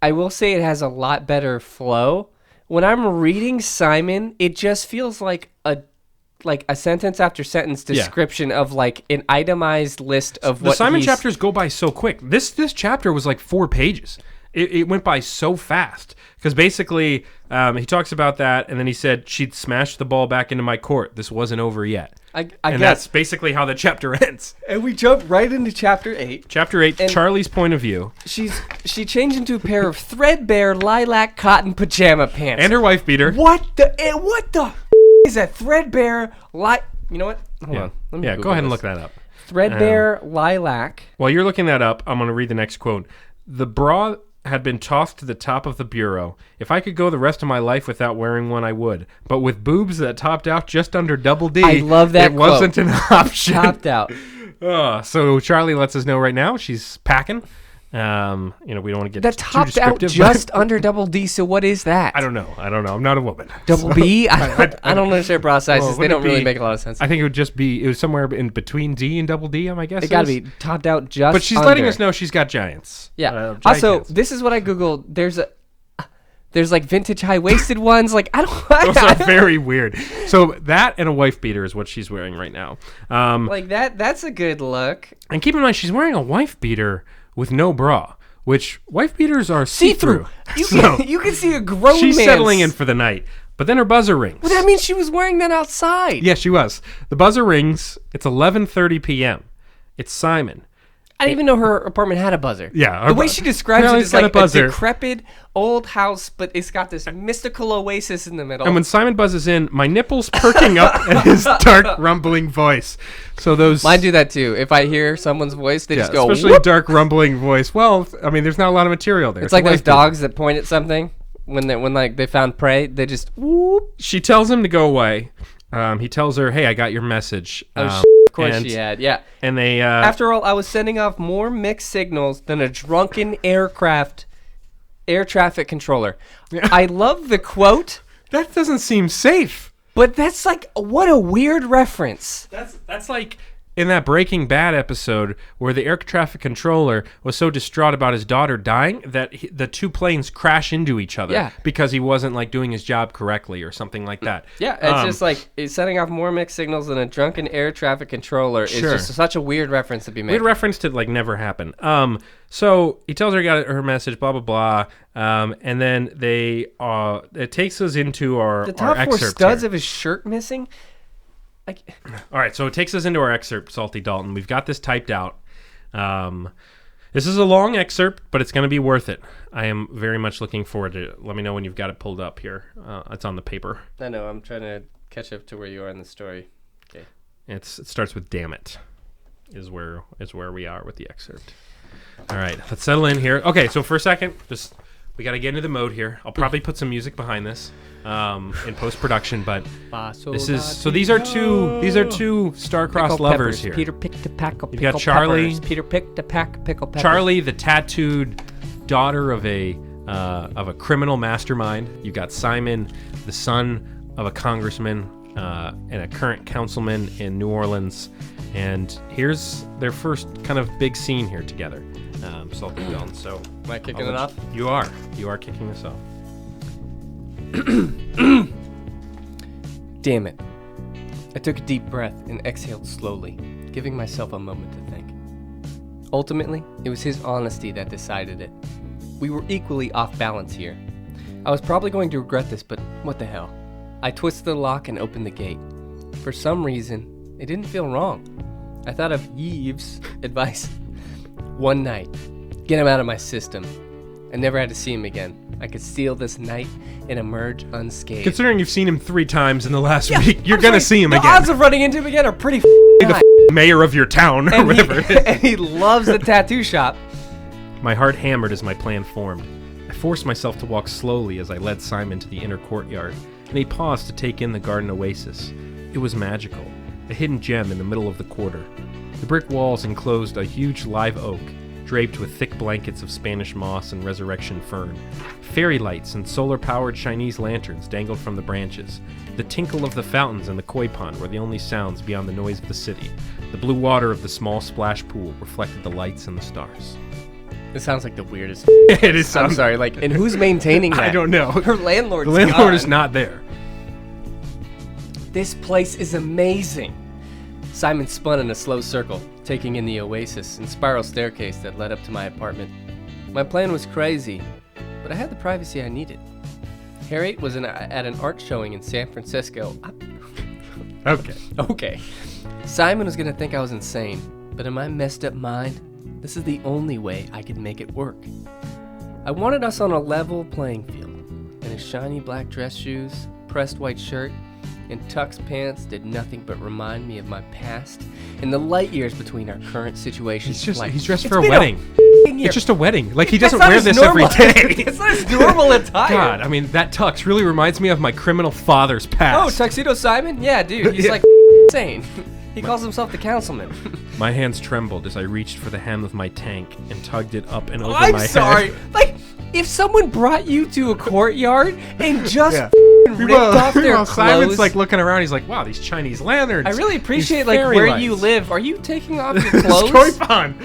I will say it has a lot better flow. When I'm reading Simon, it just feels like a sentence after sentence description of like an itemized list of The what Simon he's- chapters go by so quick. This chapter was like 4 pages. It went by so fast because basically he talks about that and then he said she'd smashed the ball back into my court. This wasn't over yet. I And guess. that's basically how the chapter ends. And we jump right into chapter 8. Chapter 8, And- Charlie's point of view. She changed into a pair of threadbare lilac cotton pajama pants. And her wife beater. What the is a threadbare You know what? Hold on. Let me Yeah, Google go ahead and this. look that up. Threadbare lilac. While you're looking that up, I'm going to read the next quote. The bra had been tossed to the top of the bureau. If I could go the rest of my life without wearing one, I would. But with boobs that topped out just under double D, I love that it wasn't an option. Topped out. So Charlie lets us know right now she's packing. We don't want to get That too topped out descriptive. just under double D, so what is that? I don't know. I'm not a woman. Double B? I don't understand bra sizes. Well, They wouldn't don't it really be- make a lot of sense. I think it was somewhere in between D and double D, my guess It gotta is. be topped out just But she's under. letting us know she's got giants. Yeah. Giant Also, pants. this is what I Googled. There's like vintage high-waisted ones. Like, I Those are don't... very weird. So that and a wife beater is what she's wearing right now. like, that's a good look. And keep in mind, she's wearing a wife beater with no bra, which wife beaters are see-through. See-through. You can see a grown She's man's... settling in for the night. But then her buzzer rings. Well, that means she was wearing that outside. Yeah, she was. The buzzer rings. It's 11:30 p.m. It's Simon. I didn't even know her apartment had a buzzer. Yeah, The way she describes it Apparently is it's got like a buzzer. decrepit old house, but it's got this mystical oasis in the middle. And when Simon buzzes in, my nipples perking up at his dark, rumbling voice. So those... Mine do that too. If I hear someone's voice, they Yeah, just go, especially whoop. dark, rumbling voice. Well, I mean, there's not a lot of material there. It's like a those wife beater. dogs that point at something when they found prey. They just whoop. She tells him to go away. He tells her, "Hey, I got your message." Of course she had. Yeah. And they After all, I was sending off more mixed signals than a drunken air traffic controller. I love the quote, that doesn't seem safe. but that's like, what a weird reference. That's like in that Breaking Bad episode where the air traffic controller was so distraught about his daughter dying that the 2 planes crash into each other Yeah. because he wasn't like doing his job correctly or something like that. Yeah, it's just like it's setting off more mixed signals than a drunken air traffic controller. Sure. It's just such a weird reference to be made. Weird reference to like never happen. So he tells her he got her message, blah blah blah, and then it takes us into our The top 4 excerpt studs here. of his shirt missing. Like, All right, so it takes us into our excerpt, Salty Dalton. We've got this typed out. This is a long excerpt, but it's going to be worth it. I am very much looking forward to it. Let me know when you've got it pulled up here. It's on the paper. I know, I'm trying to catch up to where you are in the story. Okay. It starts with "damn it," is where we are with the excerpt. All right, let's settle in here. Okay, so for a second, we got to get into the mode here. I'll probably put some music behind this in post production, but these are two star-crossed lovers here. Peter picked a pack of You've got pickled Charlie. peppers. Peter picked a pack of pickled peppers. Charlie, the tattooed daughter of a criminal mastermind. You've got Simon, the son of a congressman and a current councilman in New Orleans. And here's their first kind of big scene here together. So I'll keep going. So Am I kicking it off? You are kicking this off. Damn it. I took a deep breath and exhaled slowly, giving myself a moment to think. Ultimately, it was his honesty that decided it. We were equally off balance here. I was probably going to regret this, but what the hell. I twisted the lock and opened the gate. For some reason, it didn't feel wrong. I thought of Yves' advice. One night, get him out of my system. I never had to see him again. I could steal this night and emerge unscathed. Considering you've seen him 3 times in the last week, you're going to see him the again. The odds of running into him again are pretty high. Mayor of your town, or whatever it is. And he loves the tattoo shop. My heart hammered as my plan formed. I forced myself to walk slowly as I led Simon to the inner courtyard, and he paused to take in the garden oasis. It was magical, a hidden gem in the middle of the quarter. The brick walls enclosed a huge live oak, draped with thick blankets of Spanish moss and resurrection fern. Fairy lights and solar-powered Chinese lanterns dangled from the branches. The tinkle of the fountains in the koi pond were the only sounds beyond the noise of the city. The blue water of the small splash pool reflected the lights and the stars. This sounds like the weirdest. It is. I'm sorry, and who's maintaining that? I don't know. Her landlord's The landlord gone. is not there. This place is amazing. Simon spun in a slow circle, taking in the oasis and spiral staircase that led up to my apartment. My plan was crazy, but I had the privacy I needed. Harriet was at an art showing in San Francisco. Okay. Simon was gonna think I was insane, but in my messed up mind, this is the only way I could make it work. I wanted us on a level playing field, and his shiny black dress shoes, pressed white shirt, and tux pants did nothing but remind me of my past and the light years between our current situations. He's dressed for a wedding. It's just a wedding. Like, he doesn't wear this every day. It's not his normal attire. God, I mean, that tux really reminds me of my criminal father's Oh, past. Tuxedo Simon? Yeah, dude, he's like insane. He calls himself the councilman. My hands trembled as I reached for the hem of my tank and tugged it up and over I'm my sorry. head. Like, if someone brought you to a courtyard and just ripped off their clothes. Simon's like looking around. He's like, "Wow, these Chinese lanterns." I really appreciate these like fairy where lights. you live. Are you taking off your clothes? Koi pond.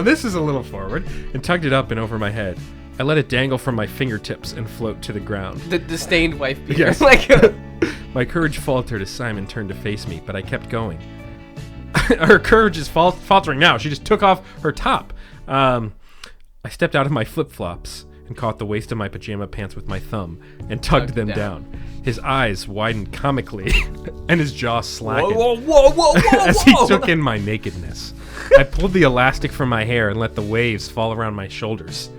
This is a little forward, and tugged it up and over my head. I let it dangle from my fingertips and float to the ground. The disdained wife beater. Yes. Like, My courage faltered as Simon turned to face me, but I kept going. Her courage is faltering now. She just took off her top. I stepped out of my flip-flops and caught the waist of my pajama pants with my thumb and tugged them down. His eyes widened comically and his jaw slackened whoa, as he took in my nakedness. I pulled the elastic from my hair and let the waves fall around my shoulders.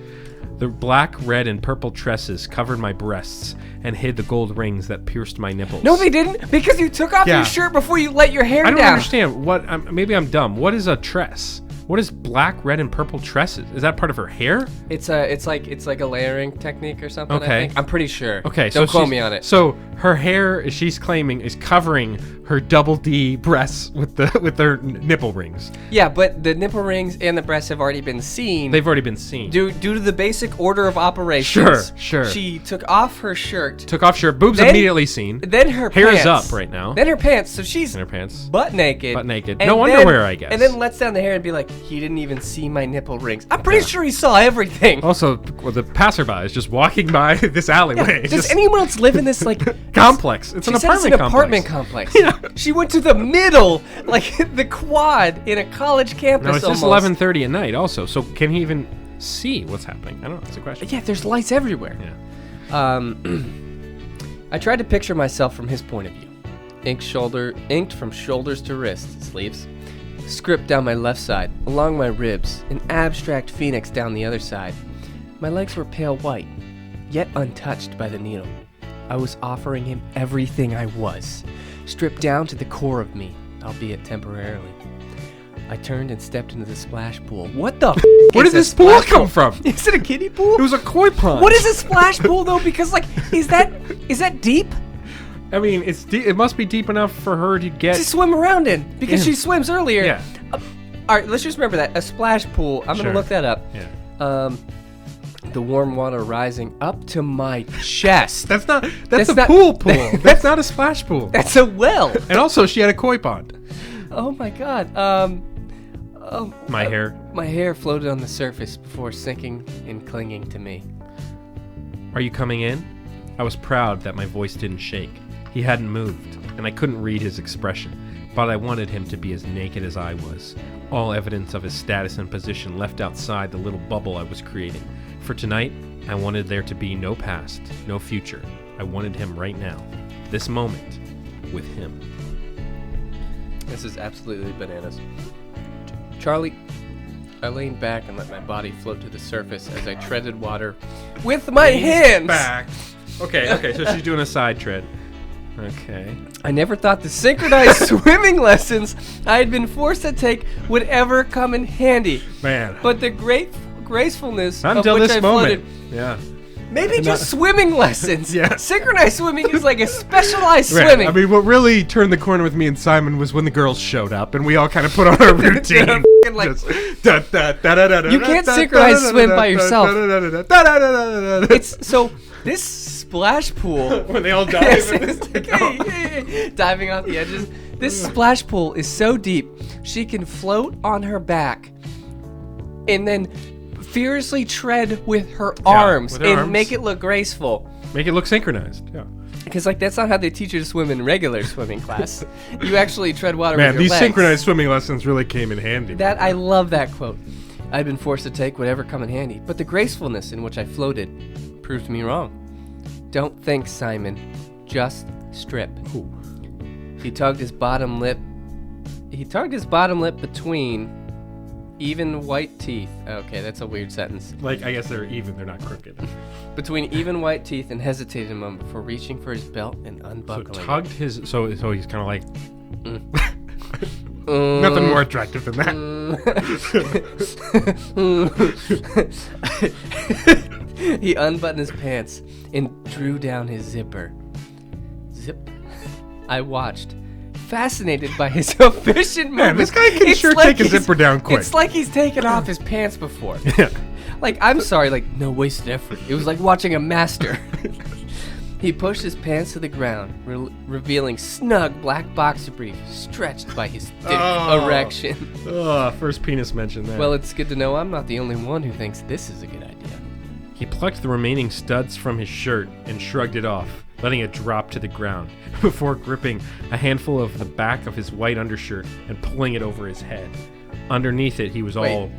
The black, red, and purple tresses covered my breasts and hid the gold rings that pierced my nipples. No, they didn't, because you took off Yeah. your shirt before you let your hair I down. don't understand. Maybe I'm dumb. What is a tress? What is black, red, and purple tresses? Is that part of her hair? It's like a layering technique or something. Okay. I think. I'm pretty sure. Okay, Don't quote she's- me on it. So her hair, she's claiming, is covering her double D breasts with their nipple rings. Yeah, but the nipple rings and the breasts have already been seen. They've already been seen. Due to the basic order of operations. Sure. She took off her shirt. Took off shirt. Boobs Then- immediately seen. Then her Hair is pants. up right now. Then her pants. So she's In her pants. butt naked. Butt naked. And No then- underwear, I guess. And then lets down the hair and be like, he didn't even see my nipple rings. I'm pretty sure he saw everything. Also, the passerby is just walking by this alleyway. Does Just anyone else live in this like complex. It's She an said it's apartment an apartment complex. Yeah. She went to the middle, like the quad in a college campus. No, it's just almost. 11:30 at night. Also, so can he even see what's happening? I don't know. That's a question. Yeah, there's lights everywhere. Yeah. I tried to picture myself from his point of view. Inked from shoulders to wrist, sleeves. Script down my left side, along my ribs, an abstract phoenix down the other side. My legs were pale white, yet untouched by the needle. I was offering him everything I was, stripped down to the core of me, a albeit temporarily. I turned and stepped into the splash pool. What the Where did this pool come from? Is it a kiddie pool? It was a koi pond. What is a splash pool though? Because like, is that deep I mean, it's it must be deep enough for her to get. to swim around in? Because Yeah. she swims earlier. Yeah. All right, let's just remember that a splash pool. I'm Sure. gonna look that up. Yeah. The warm water rising up to my chest. That's a not- pool. That's not a splash pool. That's a well. And also, she had a koi pond. Oh my god. My hair. My hair floated on the surface before sinking and clinging to me. Are you coming in? I was proud that my voice didn't shake. He hadn't moved, and I couldn't read his expression, but I wanted him to be as naked as I was. All evidence of his status and position left outside the little bubble I was creating. For tonight, I wanted there to be no past, no future. I wanted him right now. This moment, with him. This is absolutely bananas. Charlie, I leaned back and let my body float to the surface as I treaded water with my hands. Back. Okay, so she's doing a side tread. Okay. I never thought the synchronized swimming lessons I had been forced to take would ever come in handy. Man. But the great gracefulness Not of until which this I moment. floated, Yeah. maybe just swimming lessons. Yeah. Synchronized swimming is like a specialized Right. swimming. I mean, what really turned the corner with me and Simon was when the girls showed up and we all kind of put on our routine. Like- You can't synchronize swim by yourself. It's so this splash pool. when they all dive. Diving off the edges. This splash pool is so deep she can float on her back and then furiously tread with her arms with her and arms. make it look graceful. Make it look synchronized. Yeah. Because like that's not how they teach you to swim in regular swimming class. You actually tread water Man, with your these legs. synchronized swimming lessons really came in handy. That I love that quote. I'd been forced to take whatever come in handy, but the gracefulness in which I floated proved me wrong. Don't think, Simon. Just strip. Ooh. He tugged his bottom lip between even white teeth. Okay, that's a weird sentence. Like, I guess they're even, they're not crooked. Between even white teeth and hesitated a moment before reaching for his belt and So unbuckling. tugged his, so he's kind of like, it. nothing more attractive than that. He unbuttoned his pants and drew down his zipper. Zip. I watched, fascinated by his efficient movement. Man, this guy can sure take a he's- zipper down quick. It's like he's taken off his pants before. Yeah. Like, I'm sorry, like, no wasted effort. It was like watching a master. He pushed his pants to the ground, revealing snug black boxer briefs stretched by his thick erection. First penis mention there. Well, it's good to know I'm not the only one who thinks this is a good idea. He plucked the remaining studs from his shirt and shrugged it off, letting it drop to the ground, before gripping a handful of the back of his white undershirt and pulling it over his head. Underneath it, he was all...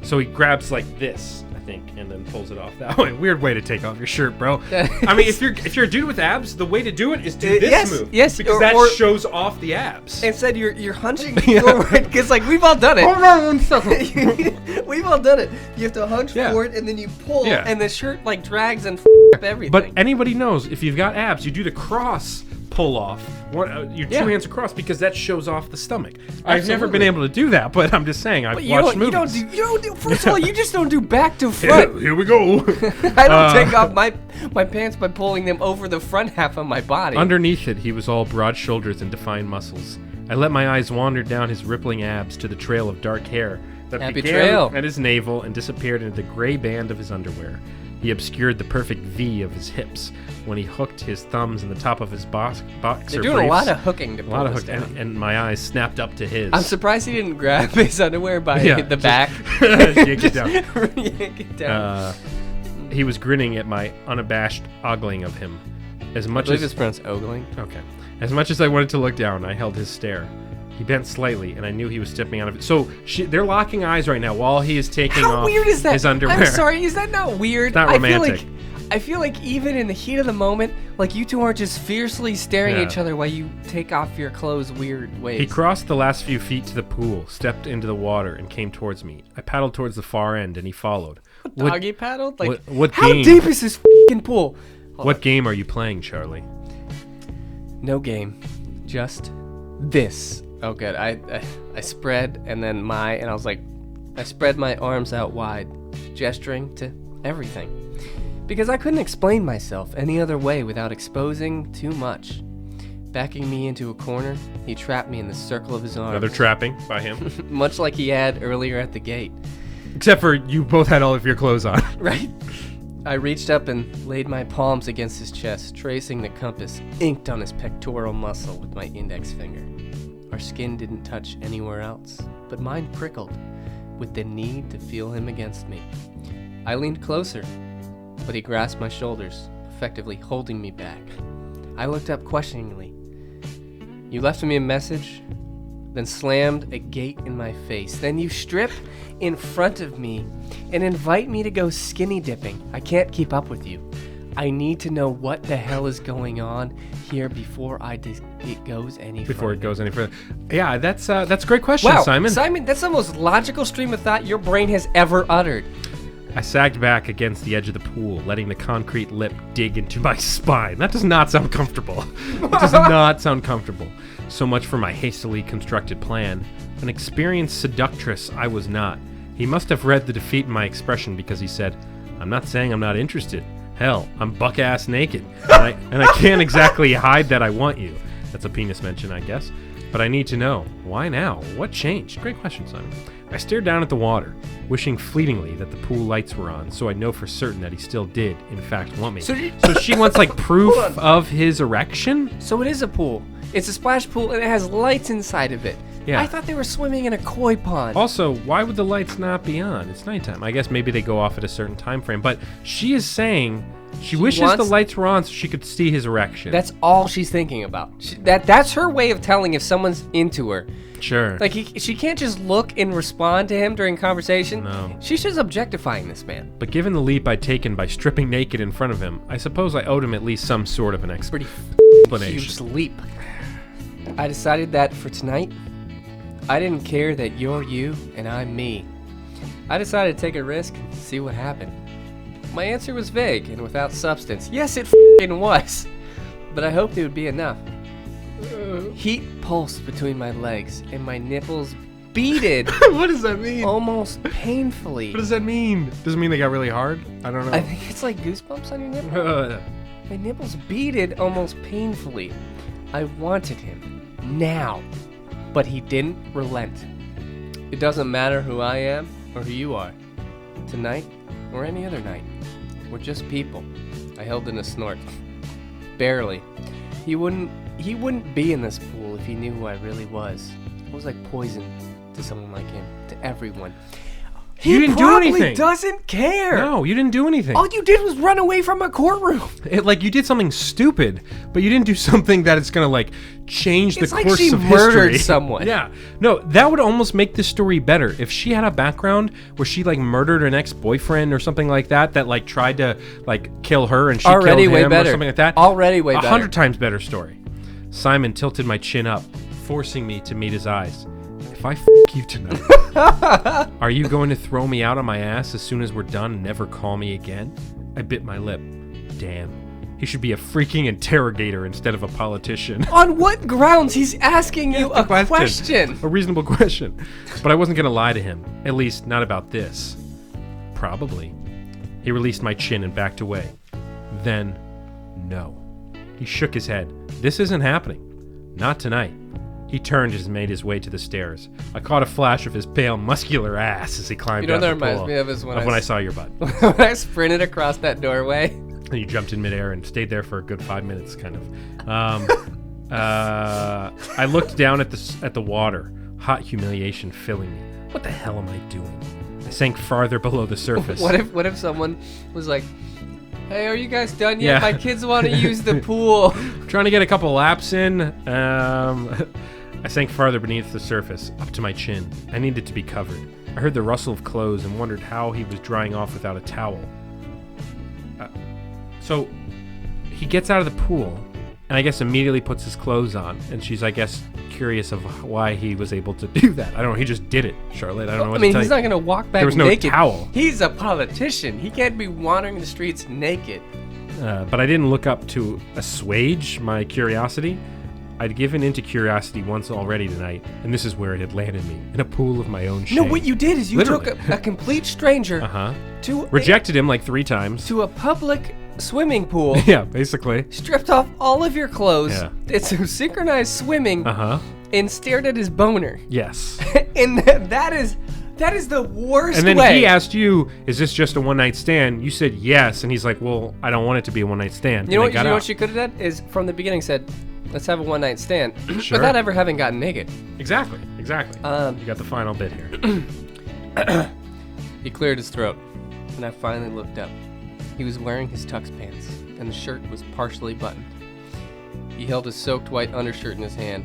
So he grabs like this, I think, and then pulls it off that way. Weird way to take off your shirt, bro. I mean, if you're a dude with abs, the way to do it is do this yes, move. yes, Because or- that or- shows off the abs. Instead, you're hunching forward because, like, we've all done it. Hold on 1 second. We've all done it. You have to hunch Yeah. forward and then you pull, Yeah. and the shirt like drags and up everything. But anybody knows if you've got abs, you do the cross pull off, your two Yeah. hands across, because that shows off the stomach. I've never Absolutely. been able to do that, but I'm just saying I've But watched you don't movies. do. First of all, you just don't do back to front. Here we go. I don't take off my pants by pulling them over the front half of my body. Underneath it, he was all broad shoulders and defined muscles. I let my eyes wander down his rippling abs to the trail of dark hair that Happy began trail. at his navel and disappeared into the gray band of his underwear. He obscured the perfect V of his hips when he hooked his thumbs in the top of his boxer They're doing a briefs. lot of hooking to A pull lot of this hook, down. and my eyes snapped up to his. I'm surprised he didn't grab his underwear by Yeah, the just- back. yank it down. Yank it down. He was grinning at my unabashed ogling of him. As I much believe as it's pronounced ogling. okay, as much as I wanted to look down, I held his stare. He bent slightly, and I knew he was stepping out of it. So they're locking eyes right now while he is taking How off weird is that? his underwear. I'm sorry, is that not weird? Not romantic. I feel like even in the heat of the moment, like you two aren't just fiercely staring Yeah. at each other while you take off your clothes weird ways. He crossed the last few feet to the pool, stepped into the water, and came towards me. I paddled towards the far end, and he followed. Doggy paddled? Like, what how game? deep is this fucking pool? What game are you playing, Charlie? No game. Just this. Oh, good. I spread and then I was like, I spread my arms out wide, gesturing to everything. Because I couldn't explain myself any other way without exposing too much. Backing me into a corner, he trapped me in the circle of his arms. Another trapping by him. Much like he had earlier at the gate. Except for you both had all of your clothes on. Right? I reached up and laid my palms against his chest, tracing the compass inked on his pectoral muscle with my index finger. Our skin didn't touch anywhere else, but mine prickled with the need to feel him against me. I leaned closer, but he grasped my shoulders, effectively holding me back. I looked up questioningly. You left me a message, then slammed a gate in my face. Then you strip in front of me and invite me to go skinny dipping. I can't keep up with you. I need to know what the hell is going on here before it goes any further. Yeah, that's a great question, Wow, Simon. Simon, that's the most logical stream of thought your brain has ever uttered. I sagged back against the edge of the pool, letting the concrete lip dig into my spine. That does not sound comfortable. It does not sound comfortable. So much for my hastily constructed plan. An experienced seductress I was not. He must have read the defeat in my expression because he said, I'm not saying I'm not interested. Hell, I'm buck-ass naked. And I can't exactly hide that I want you. That's a penis mention, I guess. But I need to know, why now? What changed? Great question, Simon. I stared down at the water, wishing fleetingly that the pool lights were on, so I'd know for certain that he still did, in fact, want me. So she wants, like, proof of his erection? So it is a pool. It's a splash pool, and it has lights inside of it. Yeah. I thought they were swimming in a koi pond. Also, why would the lights not be on? It's nighttime. I guess maybe they go off at a certain time frame. But she is saying she wishes the lights were on so she could see his erection. That's all she's thinking about. That's her way of telling if someone's into her. Sure. Like, she can't just look and respond to him during conversation. No. She's just objectifying this man. But given the leap I'd taken by stripping naked in front of him, I suppose I owed him at least some sort of an Pretty explanation. huge leap. I decided that for tonight, I didn't care that you're you and I'm me. I decided to take a risk and see what happened. My answer was vague and without substance. Yes, it f***ing was. But I hoped it would be enough. Heat pulsed between my legs and my nipples beaded What does that mean? almost painfully. What does that mean? Does it mean they got really hard? I don't know. I think it's like goosebumps on your nipple. My nipples beaded almost painfully. I wanted him. Now. But he didn't relent. It doesn't matter who I am or who you are. Tonight or any other night. We're just people. I held in a snort. Barely. He wouldn't be in this pool if he knew who I really was. I was like poison to someone like him. To everyone. You didn't do anything. He doesn't care. No, you didn't do anything. All you did was run away from a courtroom. Like, you did something stupid, but you didn't do something that is going to, like, change the It's like course she of murdered history. someone. Yeah. No, that would almost make this story better. If she had a background where she, like, murdered an ex-boyfriend or something like that, like, tried to, like, kill her and she Already killed way him better. or something like that. Already way better. 100 times better story. Simon tilted my chin up, forcing me to meet his eyes. If I you tonight, are you going to throw me out on my ass as soon as we're done and never call me again? I bit my lip. Damn. He should be a freaking interrogator instead of a politician. On what grounds? He's asking you a question. A reasonable question. But I wasn't going to lie to him. At least, not about this. Probably. He released my chin and backed away. Then, no. He shook his head. This isn't happening. Not tonight. He turned and made his way to the stairs. I caught a flash of his pale, muscular ass as he climbed out the pool. That reminds me of is when I saw your butt. when I sprinted across that doorway. And you jumped in midair and stayed there for a good 5 minutes, kind of. I looked down at the water, hot humiliation filling me. What the hell am I doing? I sank farther below the surface. What if someone was like, "Hey, are you guys done yet? Yeah. My kids want to use the pool." Trying to get a couple laps in. I sank farther beneath the surface, up to my chin. I needed to be covered. I heard the rustle of clothes and wondered how he was drying off without a towel. So he gets out of the pool, and I guess immediately puts his clothes on. And she's, I guess, curious of why he was able to do that. I don't know. He just did it, Charlotte. I don't know what to tell he's you. not going to walk back There was no naked. towel. He's a politician. He can't be wandering the streets naked. But I didn't look up to assuage my curiosity. I'd given into curiosity once already tonight, and this is where it had landed me, in a pool of my own shame. No, what you did is you Literally. took a complete stranger Uh-huh. to Rejected him like 3 times. to a public swimming pool, Yeah, basically. stripped off all of your clothes, Yeah. did some synchronized swimming, Uh-huh. and stared at his boner. Yes. And that is the worst And then way. he asked you, is this just a one-night stand? You said yes, and he's like, well, I don't want it to be a one-night stand. You know And what? they got out. She could have done is from the beginning said, "Let's have a one night stand," Sure. without ever having gotten naked. Exactly. You got the final bit here. He cleared his throat, and I finally looked up. He was wearing his tux pants, and the shirt was partially buttoned. He held his soaked white undershirt in his hand.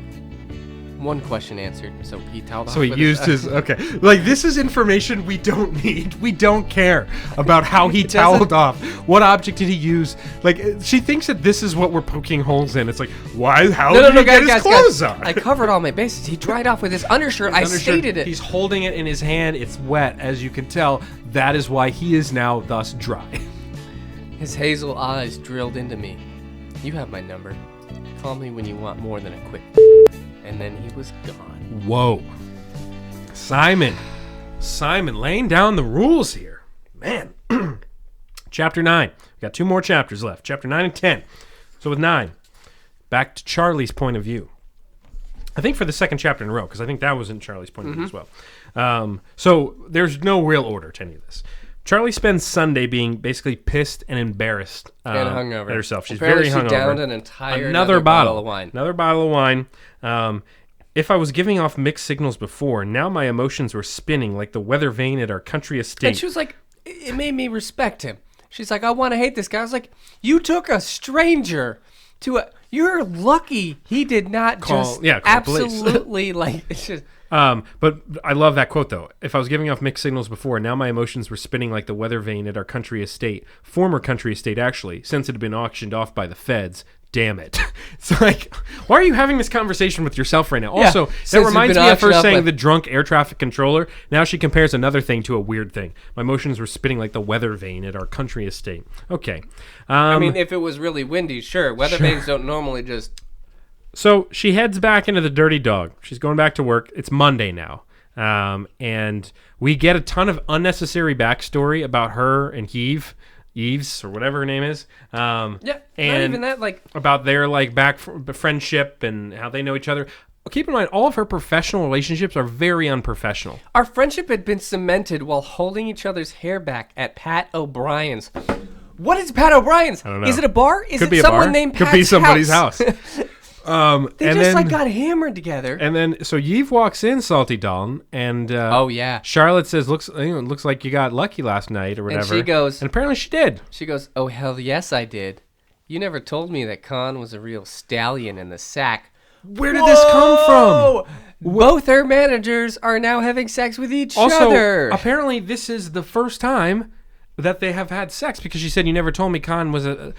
One question answered, so he toweled off. So he with used his okay. Like this is information we don't need. We don't care about how he toweled off. What object did he use? Like she thinks that this is what we're poking holes in. It's like why? How did he get his clothes on? I covered all my bases. He dried off with his undershirt. I stated it. He's holding it in his hand. It's wet, as you can tell. That is why he is now thus dry. His hazel eyes drilled into me. You have my number. Call me when you want more than a quick. And then he was gone. Whoa. Simon laying down the rules here. Man. Chapter 9. We got 2 more chapters left. Chapter 9 and 10. So with 9, back to Charlie's point of view. I think for the second chapter in a row, because I think that was in Charlie's point of view as well. So there's no real order to any of this. Charlie spends Sunday being basically pissed and embarrassed And hungover. at herself. She's Apparently very hungover. She downed an entire Another bottle of wine. Another bottle of wine. If I was giving off mixed signals before, now my emotions were spinning like the weather vane at our country estate. And she was like, it made me respect him. She's like, I want to hate this guy. I was like, you took a stranger to a. You're lucky he did not Call police. absolutely like. It's just, But I love that quote, though. If I was giving off mixed signals before, now my emotions were spinning like the weather vane at our country estate. Former country estate, actually, since it had been auctioned off by the feds. Damn it. It's like, why are you having this conversation with yourself right now? Also, since that it's reminds been me of her auctioned off saying by- the drunk air traffic controller. Now she compares another thing to a weird thing. My emotions were spinning like the weather vane at our country estate. Okay. I mean, if it was really windy, sure. Weather vanes don't normally just. So she heads back into the Dirty Dog. She's going back to work. It's Monday now. And we get a ton of unnecessary backstory about her and Eves, or whatever her name is. Yeah, and not even that. Like about their friendship and how they know each other. Keep in mind, all of her professional relationships are very unprofessional. our friendship had been cemented while holding each other's hair back at Pat O'Brien's. What is Pat O'Brien's? I don't know. Is it a bar? Is Could it be a someone bar. named Could Pat's be somebody's house. They and just then, like got hammered together. And then, so Yves walks in, Salty Dalton, and Oh, yeah. Charlotte says, "Looks like you got lucky last night, or whatever." she goes- and apparently she did. She goes, "Oh hell yes, I did. You never told me that Khan was a real stallion in the sack." Where did this come from? Both her managers are now having sex with each Also, other. apparently this is the first time that they have had sex, because she said, "You never told me Khan was a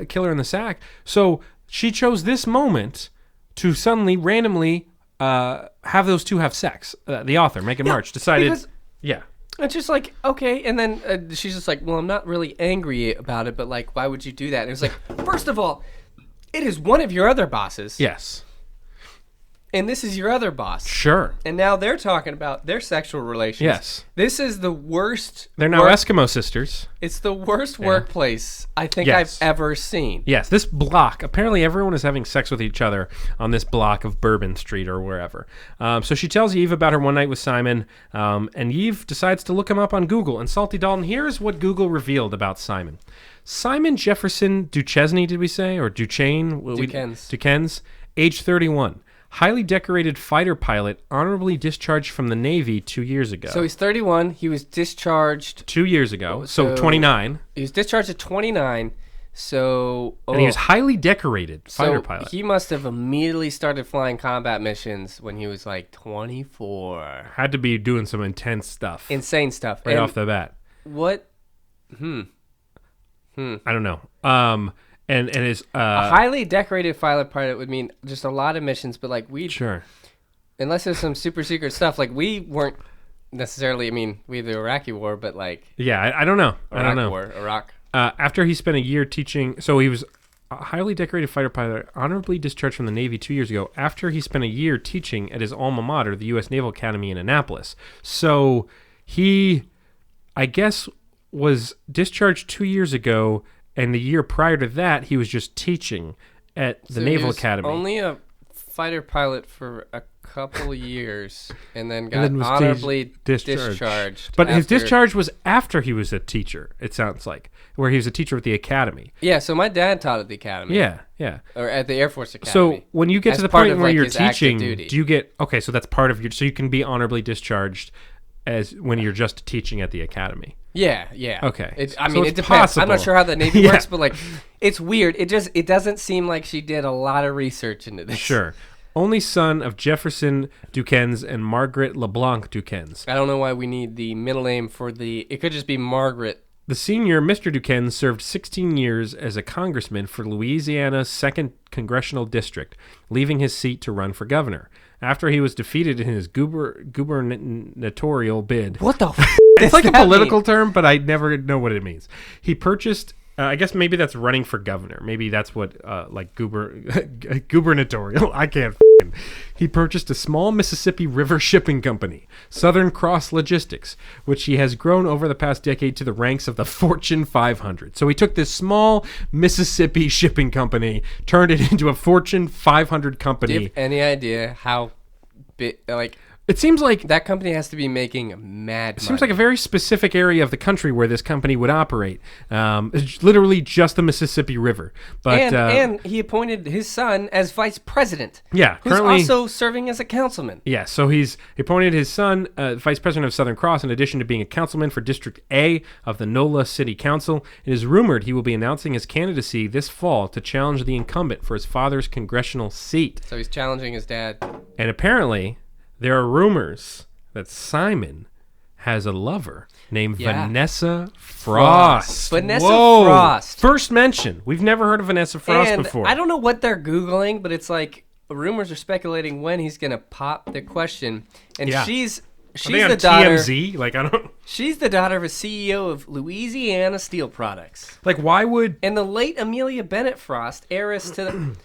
killer in the sack." So she chose this moment to suddenly, randomly have those two have sex. The author, Megan March, decided, because- yeah. It's just like, okay, and then she's just like, well, I'm not really angry about it, but like, why would you do that? And it was like, first of all, it is one of your other bosses. Yes. And this is your other boss. Sure. And now they're talking about their sexual relations. Yes. This is the worst. They're now Eskimo sisters. It's the worst workplace I think Yes. I've ever seen. Yes, this block, apparently everyone is having sex with each other on this block of Bourbon Street or wherever. So she tells Eve about her one night with Simon, and Eve decides to look him up on Google. And Salty Dalton, here's what Google revealed about Simon. Simon Jefferson Duchesne, did we say? Or Duchesne? Duquesnes, age 31. Highly decorated fighter pilot, honorably discharged from the Navy 2 years ago. So he's 31. He was discharged. 2 years ago, so 29. He was discharged at 29. So. And he was highly decorated fighter so pilot. he must have immediately started flying combat missions when he was like 24. Had to be doing some intense stuff Insane stuff. right And off the bat. What? I don't know. And is A highly decorated pilot would mean just a lot of missions, but like sure. unless there's some super secret stuff, like we weren't necessarily. I mean, we had the Iraqi war, but like Yeah, I don't know. I don't know. Iraq. After he spent a year teaching, so he was a highly decorated fighter pilot, honorably discharged from the Navy 2 years ago after he spent a year teaching at his alma mater, the U.S. Naval Academy in Annapolis. So he, I guess, was discharged 2 years ago, and the year prior to that, he was just teaching at the Naval Academy. Only a fighter pilot for a couple years, and then got And then was honorably discharged. discharged. But his after- discharge was after he was a teacher, it sounds like, where he was a teacher at the academy. Yeah, so my dad taught at the academy. Yeah, yeah. Or at the Air Force Academy. So when you get As to the part point of, where like, you're his active teaching, duty. do you get okay? So that's part of your. So you can be honorably discharged as when you're just teaching at the academy. Yeah. Okay. It So it's depends. I'm possible. not sure how the Navy Yeah. works, but like, it's weird. It doesn't seem like she did a lot of research into this. Sure. Only son of Jefferson Duquesnes and Margaret LeBlanc Duquesnes. I don't know why we need the middle name for the. It could just be Margaret. The senior, Mr. Duquesne, served 16 years as a congressman for Louisiana's 2nd Congressional District, leaving his seat to run for governor. After he was defeated in his gubernatorial bid. What the? It's like a political term, but I never know what it means. He purchased, I guess maybe that's running for governor. Maybe that's what, like, gubernatorial. I can't. He purchased a small Mississippi River shipping company, Southern Cross Logistics, which he has grown over the past decade to the ranks of the Fortune 500. So he took this small Mississippi shipping company, turned it into a Fortune 500 company. Do you have any idea how big? Like, It seems like that company has to be making mad. It seems like a very specific area of the country where this company would operate. It's literally just the Mississippi River. But and he appointed his son as vice president. Yeah, who's currently- also serving as a councilman. yeah, so he's appointed his son vice president of Southern Cross in addition to being a councilman for District A of the NOLA City Council. It is rumored he will be announcing his candidacy this fall to challenge the incumbent for his father's congressional seat. So he's challenging his dad. And apparently, there are rumors that Simon has a lover named Yeah. Vanessa Frost. Vanessa Whoa. Frost. First mention. We've never heard of Vanessa Frost And before. I don't know what they're Googling, but it's like rumors are speculating when he's gonna pop the question. And Yeah. she's Are they on the daughter. TMZ? Like, I don't. She's the daughter of a CEO of Louisiana Steel Products. Like, why would. And the late Amelia Bennett Frost, heiress to the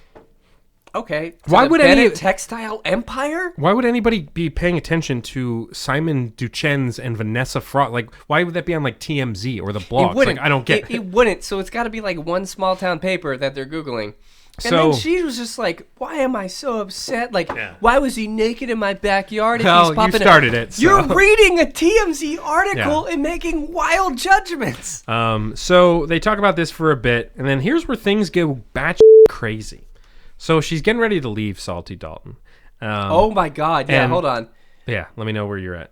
Why the would Bennett any- textile empire? Why would anybody be paying attention to Simon Duquesnes and Vanessa Frost? Like, why would that be on, like, TMZ or the blogs? It wouldn't. Like, I don't get It wouldn't. So it's got to be like one small town paper that they're Googling. And So- then she was just like, why am I so upset? Like, Yeah. why was he naked in my backyard if Well, he's you popping started it, so- You're reading a TMZ article Yeah. and making wild judgments. So they talk about this for a bit, and then here's where things go batch crazy. So she's getting ready to leave Salty Dalton. Oh my God. Yeah, and- hold on. Yeah, let me know where you're at.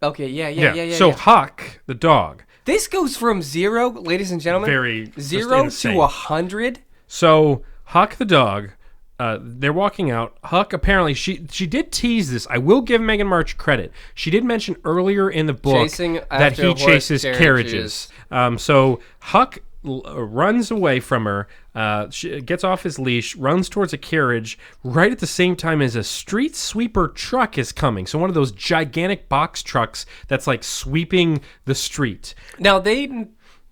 Okay, yeah. So Huck, the dog, This goes from 0, ladies and gentlemen, very just 0 insane. to 100. So Huck, the dog, they're walking out. Huck, apparently, she did tease this. I will give Megan March credit. She did mention earlier in the book Chasing that after he horse chases carriages. carriages. So Huck runs away from her, she gets off his leash, runs towards a carriage right at the same time as a street sweeper truck is coming. So one of those gigantic box trucks that's like sweeping the street. Now,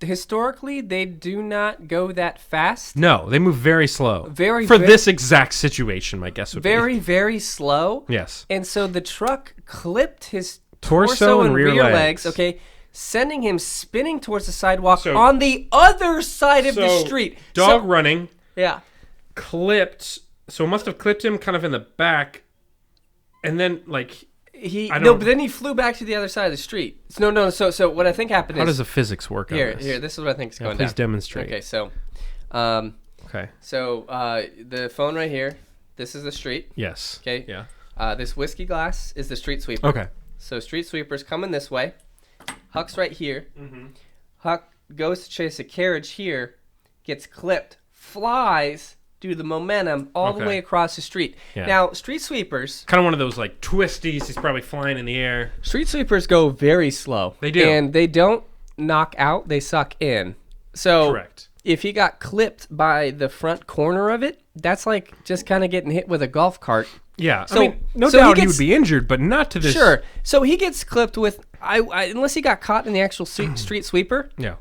historically, they do not go that fast. No, they move very slow. Very, for very- this exact situation, my guess would be. Very, very slow. Yes. And so the truck clipped his Torso torso and and rear rear legs. legs, okay, sending him spinning towards the sidewalk So- on the other side of the street. Dog So- running, yeah. clipped. So it must have clipped him kind of in the back, and then like I No, don't- but then he flew back to the other side of the street. No. So what I think happened how is does the physics work here. on this? Here, this is what I think is going please down. demonstrate. Okay, so, Okay. the phone right here. This is the street. Yes. Okay. Yeah. This whiskey glass is the street sweeper. Okay. So street sweeper's coming this way. Huck's right here. Mm-hmm. Huck goes to chase a carriage here, gets clipped, flies due to the momentum all the Okay. way across the street. Yeah. Now, street sweepers Kind of one of those like twisties. He's probably flying in the air. go very slow. They do. And they don't knock out, they suck in. So Correct. if he got clipped by the front corner of it, that's like just kind of getting hit with a golf cart. Yeah. So- I mean, no so he doubt he gets- would be injured, but not to this. Sure. So he gets clipped with, unless he got caught in the actual street sweeper, Yeah.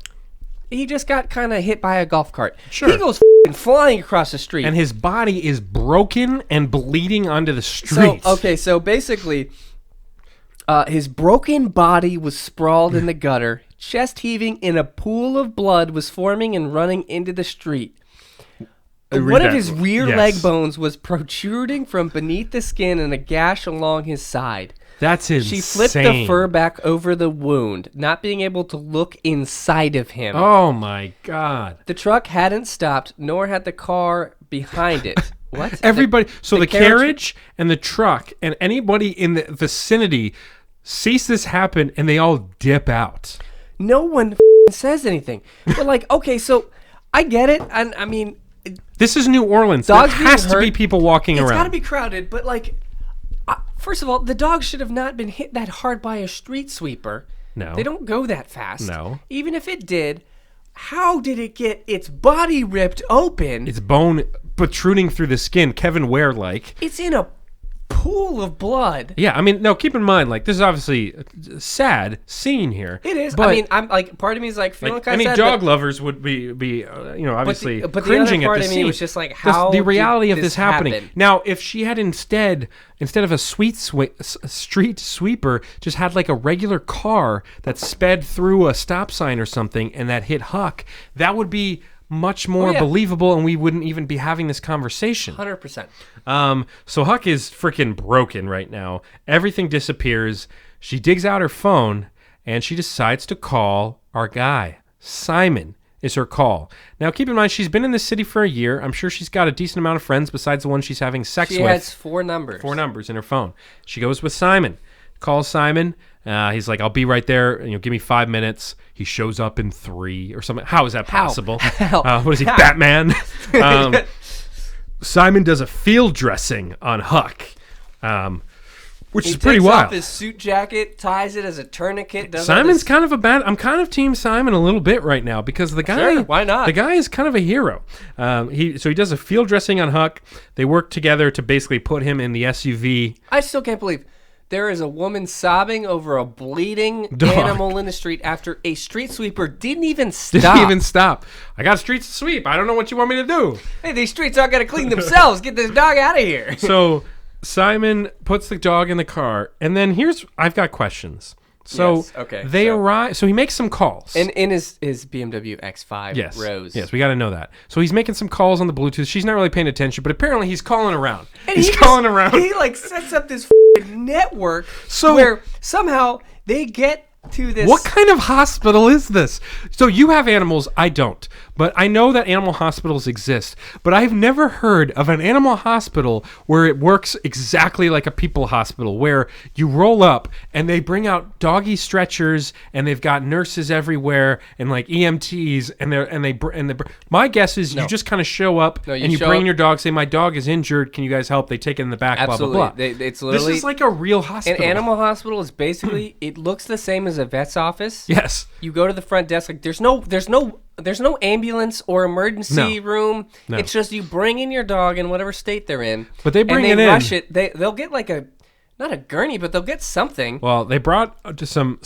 he just got kind of hit by a golf cart. Sure. He goes flying across the street. And his body is broken and bleeding onto the street. So basically, his broken body was sprawled in the gutter. Chest heaving in a pool of blood was forming and running into the street. One of his rear leg bones was protruding from beneath the skin and a gash along his side. That's insane. She flipped the fur back over the wound, not being able to look inside of him. Oh my God. The truck hadn't stopped, nor had the car behind it. What? Everybody. The carriage and the truck and anybody in the vicinity sees this happen and they all dip out. No one says anything. But like, okay, so I get it. And I mean, this is New Orleans. Dogs there has being to hurt, be people walking It's around. got to be crowded, but like, first of all, the dog should have not been hit that hard by a street sweeper. No. They don't go that fast. No. Even if it did, how did it get its body ripped open? It's bone protruding through the skin, Kevin Ware-like. It's in a pool of blood. Yeah, I mean, no, keep in mind, like, this is obviously a sad scene here. It is. But, I mean, I'm like, part of me is like feeling like, kind of any sad. dog lovers would be obviously but the cringing other part at the of me scene. was just like, how the reality did of this this happening. happen? Now, if she had instead of a street sweeper, just had like a regular car that sped through a stop sign or something and that hit Huck, that would be much more believable, and we wouldn't even be having this conversation. 100%. So Huck is freaking broken right now. Everything disappears. She digs out her phone, and she decides to call our guy. Simon is her call. Now, keep in mind, she's been in this city for a year. I'm sure she's got a decent amount of friends besides the one she's having sex with. She has 4 numbers. 4 numbers in her phone. She goes with Simon. Calls Simon. He's like, I'll be right there. Give me 5 minutes. He shows up in 3 or something. How is that possible? What is he, Batman? Simon does a field dressing on Huck, which is pretty wild. He takes off his suit jacket, ties it as a tourniquet. Simon's kind of I'm kind of team Simon a little bit right now because the guy. Sure, why not? The guy is kind of a hero. He does a field dressing on Huck. They work together to basically put him in the SUV. I still can't believe there is a woman sobbing over a bleeding Dog. animal in the street after a street sweeper didn't even stop. Didn't even stop. I got streets to sweep. I don't know what you want me to do. Hey, these streets aren't going to clean themselves. Get this dog out of here. So Simon puts the dog in the car, and then I've got questions. So Yes, okay, they so- arrive. So he makes some calls. And in his BMW X5 Yes. Rose. Yes, we got to know that. So he's making some calls on the Bluetooth. She's not really paying attention, but apparently he's calling around. And he's he calling around. He like sets up this network So- where somehow they get to this. What kind of hospital is this? So you have animals, I don't. But I know that animal hospitals exist. But I've never heard of an animal hospital where it works exactly like a people hospital, where you roll up and they bring out doggy stretchers and they've got nurses everywhere and like EMTs my guess is you just kind of show up No, you and you show bring up- your dog, say my dog is injured, can you guys help? They take it in the back, Absolutely. blah blah blah. It's This literally is like a real an hospital. animal hospital is basically it looks the same as a vet's office. Yes. You go to the front desk, like there's no ambulance or emergency room. No. It's just you bring in your dog in whatever state they're in. But they bring and it they in. rush it. They'll get like not a gurney, but they'll get something. Well, they brought just some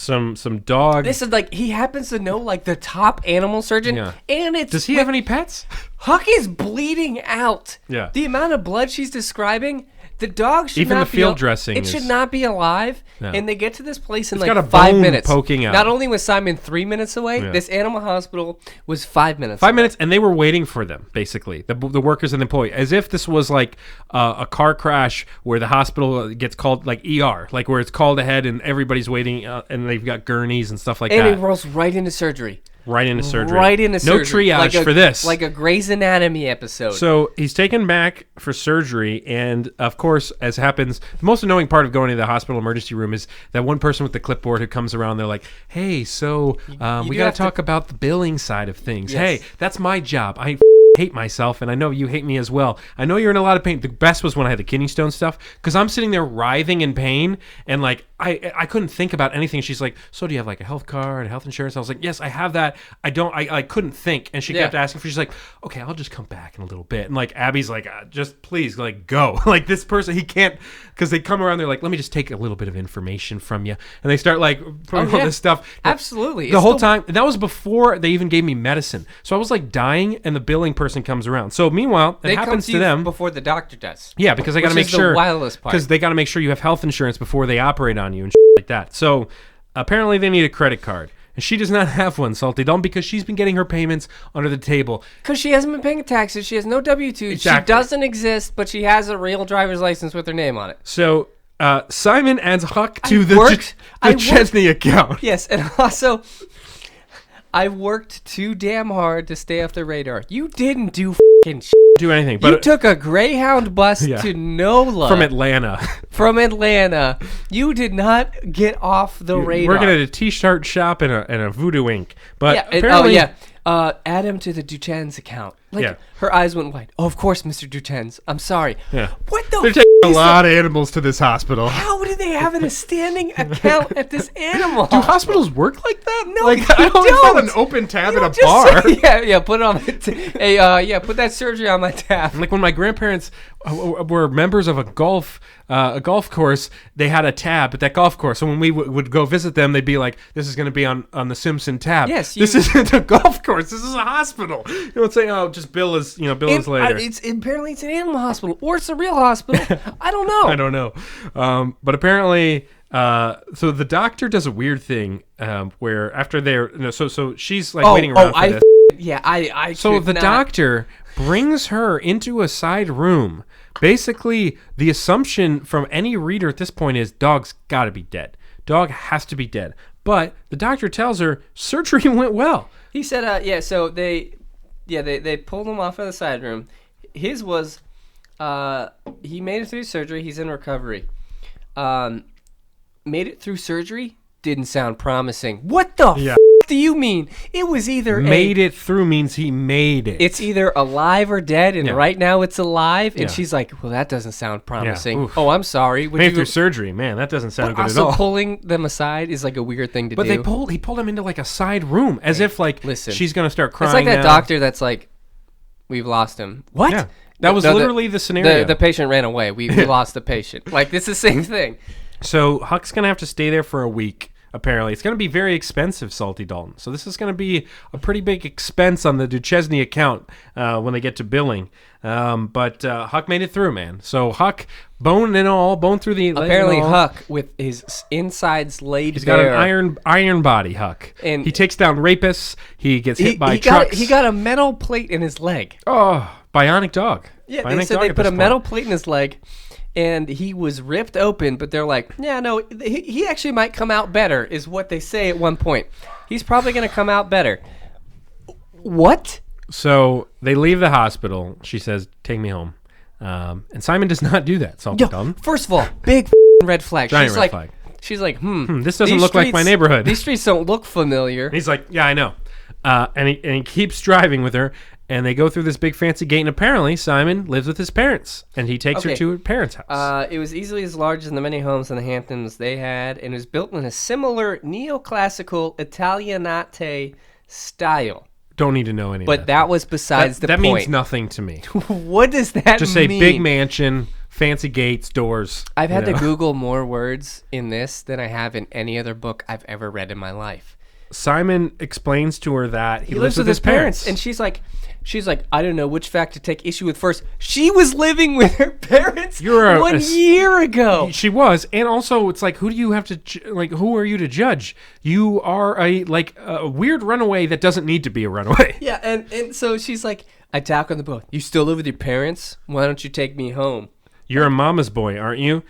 dog. This is like he happens to know like the top animal surgeon, Yeah. and it's Does he have any pets? Huck is bleeding out. Yeah. The amount of blood she's describing, the dog should Even not the be field dressing It is- should not be alive. No. And they get to this place in It's like got a 5 bone minutes. poking out. Not only was Simon 3 minutes away, Yeah. this animal hospital was 5 minutes. 5 away. minutes, and they were waiting for them, basically, the workers and the employee, as if this was like a car crash where the hospital gets called, like ER, like where it's called ahead and everybody's waiting, and they've got gurneys and stuff like And that. it rolls right into surgery. Right into surgery. Right into No surgery. triage for this. Like a Grey's Anatomy episode. So he's taken back for surgery, and of course, as happens, the most annoying part of going to the hospital emergency room is that one person with the clipboard who comes around. They're like, "Hey, so we do got have to to- talk about the billing side of things. Yes. Hey, that's my job. I hate myself, and I know you hate me as well. I know you're in a lot of pain. The best was when I had the kidney stone stuff, because I'm sitting there writhing in pain, and like I couldn't think about anything. She's like, so do you have like a health card, health insurance? I was like, yes, I have that. I couldn't think, and she kept asking for. She's like, okay, I'll just come back in a little bit, and like Abby's like, just please, like go. Like this person, he can't, because they come around. They're like, let me just take a little bit of information from you, and they start like putting all this stuff. Absolutely, the whole time. That was before they even gave me medicine, so I was like dying, and the billing person comes around. So meanwhile, it happens to them before the doctor does. Yeah, because they got to make sure. The wildest part. Because they got to make sure you have health insurance before they operate on you and like that. So apparently they need a credit card. And she does not have one, Salty Dalton, because she's been getting her payments under the table. Because she hasn't been paying taxes. She has no W-2. Exactly. She doesn't exist, but she has a real driver's license with her name on it. So Simon adds Huck to the Chesney account. Yes, and also, I worked too damn hard to stay off the radar. You didn't do anything. But you took a Greyhound bus to NOLA. From Atlanta. From Atlanta. You did not get off the radar. Working at a t-shirt shop and a Voodoo Ink. But apparently... add him to the Duchenne's account. Her eyes went wide. Oh, of course, Mr. Duchenne's. I'm sorry. Yeah. What the They're taking a lot of animals to this hospital. How do they have a standing account at this animal? Do hospitals work like that? No, like, I don't have an open tab at a bar. Put it on put that surgery on my tab. Like when my grandparents were members of a golf course, they had a tab at that golf course. So when we would go visit them, they'd be like, "This is going to be on the Simpson tab." Yes, this isn't a golf course. This is a hospital. You don't say, "Oh, just bill us later." Apparently it's an animal hospital, or it's a real hospital. I don't know. I don't know. But apparently, so the doctor does a weird thing where after they're so she's like waiting around for this. I so the doctor brings her into a side room. Basically, the assumption from any reader at this point is dog's got to be dead. Dog has to be dead. But the doctor tells her surgery went well. He said, so they pulled him off of the side room. His was, he made it through surgery. He's in recovery. Made it through surgery. Didn't sound promising. What the do you mean? It was either made it through means he made it. It's either alive or dead, and right now it's alive. And she's like, well, that doesn't sound promising. Oh, I'm sorry. Made it through surgery. Man, that doesn't sound good at all. Also, pulling them aside is like a weird thing to do. But he pulled him into like a side room as if like, listen, she's going to start crying. It's like that now. doctor that's like, we've lost him. What? Yeah. That was literally the scenario. The patient ran away. We lost the patient. Like, it's the same thing. So Huck's going to have to stay there for a week. Apparently, it's going to be very expensive, Salty Dalton. So this is going to be a pretty big expense on the Duchesne account when they get to billing. But Huck made it through, man. So Huck, bone through the. Apparently, Huck with his insides laid He's bare. got an iron body, Huck. And he takes down rapists. He gets hit by trucks. He got a metal plate in his leg. Oh, bionic dog. Yeah, they said they put a metal plate in his leg. And he was ripped open, but they're like, yeah, no, he actually might come out better, is what they say at one point. He's probably going to come out better. What? So they leave the hospital. She says, take me home. And Simon does not do that. Salty Dalton. First of all, big red flag. Giant red flag. She's like, this doesn't look like my neighborhood. These streets don't look familiar. And he's like, yeah, I know. And he keeps driving with her. And they go through this big fancy gate, and apparently Simon lives with his parents, and he takes her to her parents' house. It was easily as large as the many homes in the Hamptons they had, and it was built in a similar neoclassical Italianate style. Don't need to know any of that. But that was besides the point. That means nothing to me. What does that mean? Just say big mansion, fancy gates, doors. I've had to Google more words in this than I have in any other book I've ever read in my life. Simon explains to her that he lives with his parents. And she's like, I don't know which fact to take issue with first. She was living with her parents 1 year ago. She was. And also, it's like, who do you have to, who are you to judge? You are a weird runaway that doesn't need to be a runaway. Yeah, and so she's like, I tap on the boat. You still live with your parents? Why don't you take me home? You're a mama's boy, aren't you?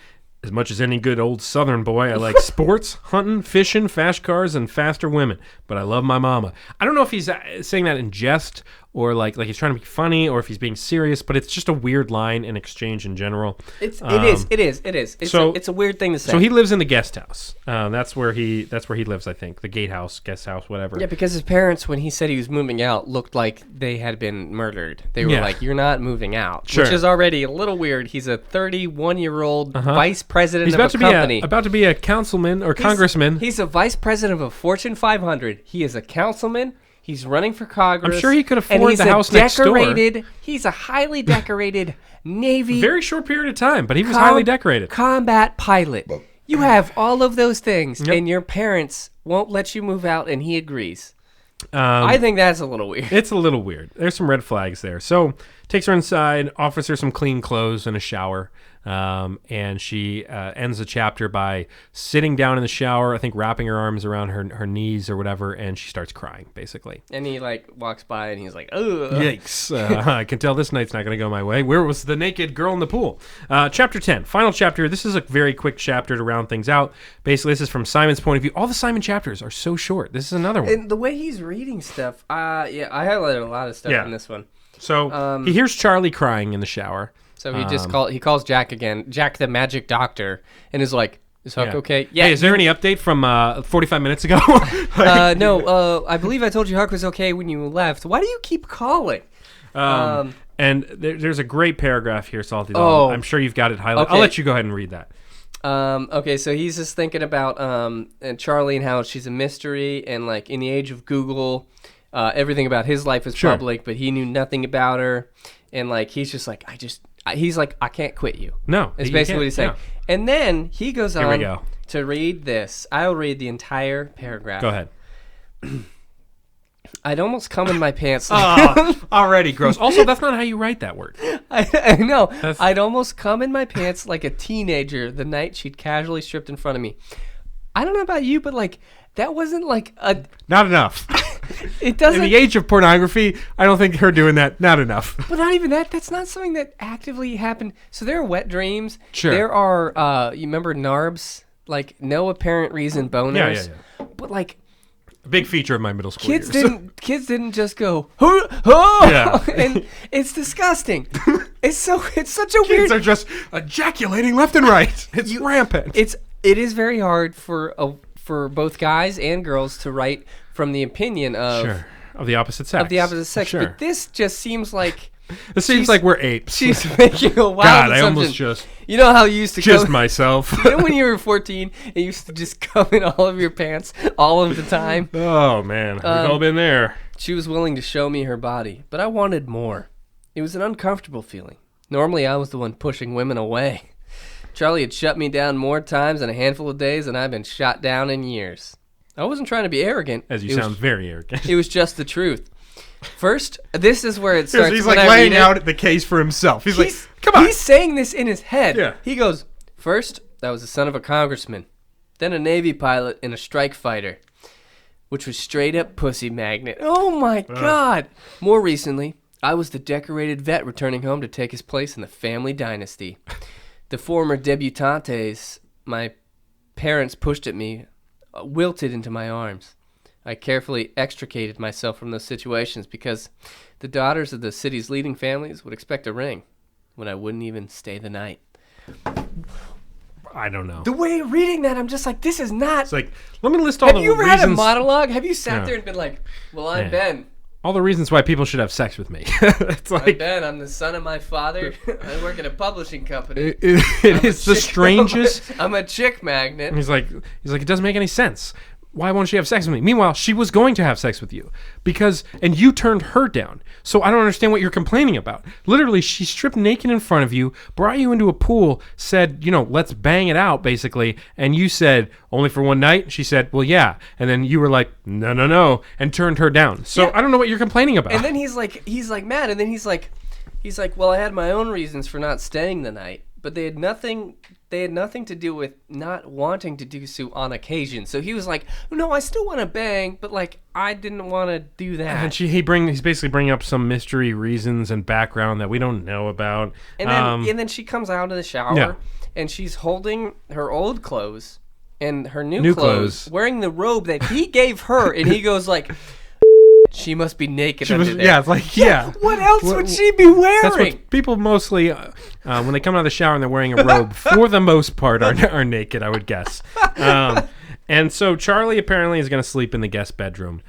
As much as any good old Southern boy, I like sports, hunting, fishing, fast cars, and faster women. But I love my mama. I don't know if he's saying that in jest or like he's trying to be funny, or if he's being serious. But it's just a weird line in exchange in general. It is. It's a weird thing to say. So he lives in the guest house. That's where he lives, I think. The gatehouse, guest house, whatever. Yeah, because his parents, when he said he was moving out, looked like they had been murdered. They were like, "You're not moving out," Sure. which is already a little weird. He's a 31-year-old vice president of a company. About to be a councilman or congressman. He's a vice president of a Fortune 500. He is a councilman. He's running for Congress. I'm sure he could afford the house next door. He's a highly decorated Navy. Very short period of time, but he was highly decorated. Combat pilot. You have all of those things, and your parents won't let you move out, and he agrees. I think that's a little weird. It's a little weird. There's some red flags there. So takes her inside, offers her some clean clothes and a shower. And she ends the chapter by sitting down in the shower, I think wrapping her arms around her knees or whatever, and she starts crying, basically. And he walks by and he's like, ugh. Yikes. I can tell this night's not going to go my way. Where was the naked girl in the pool? Chapter 10, final chapter. This is a very quick chapter to round things out. Basically, this is from Simon's point of view. All the Simon chapters are so short. This is another one. And the way he's reading stuff, I highlighted a lot of stuff in this one. So he hears Charlie crying in the shower. So he calls Jack again, Jack the Magic Doctor, and is like, "Is Huck okay?" Yeah. Hey, is there any update from 45 minutes ago? No. I believe I told you Huck was okay when you left. Why do you keep calling? And there's a great paragraph here, Salty Dog. Oh. I'm sure you've got it highlighted. Okay. I'll let you go ahead and read that. Okay, so he's just thinking about and Charlie and how she's a mystery, and like in the age of Google, everything about his life is public, but he knew nothing about her, and like he's just like he's like, I can't quit you. No, it's basically what he's saying. Yeah. And then he goes Here we go. to read this. I'll read the entire paragraph. Go ahead. I'd almost come in my pants. Already gross. Also, that's not how you write that word. I know. I'd almost come in my pants like a teenager the night she'd casually stripped in front of me. I don't know about you, but like that wasn't like a... Not enough. It doesn't... In the age of pornography, I don't think her doing that, not enough. But not even that. That's not something that actively happened. So there are wet dreams. Sure. There are, you remember NARBs? Like no apparent reason boners. Yeah. But like... A big feature of my middle school Kids years. didn't just go, oh! Yeah. And it's disgusting. It's such a weird... Kids are just ejaculating left and right. It's rampant. It is very hard for both guys and girls to write from the opinion of the opposite sex. Sure. But this just seems like this seems like we're apes. She's making a wild God, assumption. I almost just you know how you used to just myself. You know when you were 14 and you used to just come in all of your pants all of the time? Oh man, we've all been there. She was willing to show me her body, but I wanted more. It was an uncomfortable feeling. Normally I was the one pushing women away. Charlie had shut me down more times in a handful of days than I've been shot down in years. I wasn't trying to be arrogant. As you sound very arrogant. It was just the truth. First, this is where it starts. He's like laying out the case for himself. He's like, come on. He's saying this in his head. Yeah. He goes, first, I was the son of a congressman, then a Navy pilot and a strike fighter, which was straight up pussy magnet. Oh my God. More recently, I was the decorated vet returning home to take his place in the family dynasty. The former debutantes my parents pushed at me wilted into my arms. I carefully extricated myself from those situations because the daughters of the city's leading families would expect a ring when I wouldn't even stay the night. I don't know. The way you're reading that, I'm just like, this is not... It's like, let me list all the reasons... Have you ever had a monologue? Have you sat there and been like, well, I'm Ben. All the reasons why people should have sex with me. It's like, I'm Ben. I'm the son of my father. I work at a publishing company. It is the strangest... I'm a chick magnet. And he's like, it doesn't make any sense. Why won't she have sex with me? Meanwhile, she was going to have sex with you and you turned her down. So I don't understand what you're complaining about. Literally, she stripped naked in front of you, brought you into a pool, said, let's bang it out, basically. And you said, only for one night? She said, well, yeah. And then you were like, no, and turned her down. So I don't know what you're complaining about. And then he's like mad. And then he's like, well, I had my own reasons for not staying the night, but they had nothing to do with not wanting to do so on occasion. So he was like, no, I still want to bang, but like I didn't want to do that. And he's basically bringing up some mystery reasons and background that we don't know about. And then she comes out of the shower and she's holding her old clothes and her new clothes, wearing the robe that he gave her, and he goes like, She must be naked. She was, under there. yeah, it's like, yeah. What else would she be wearing? That's what people mostly, when they come out of the shower and they're wearing a robe, for the most part, are naked, I would guess. And so Charlie apparently is going to sleep in the guest bedroom.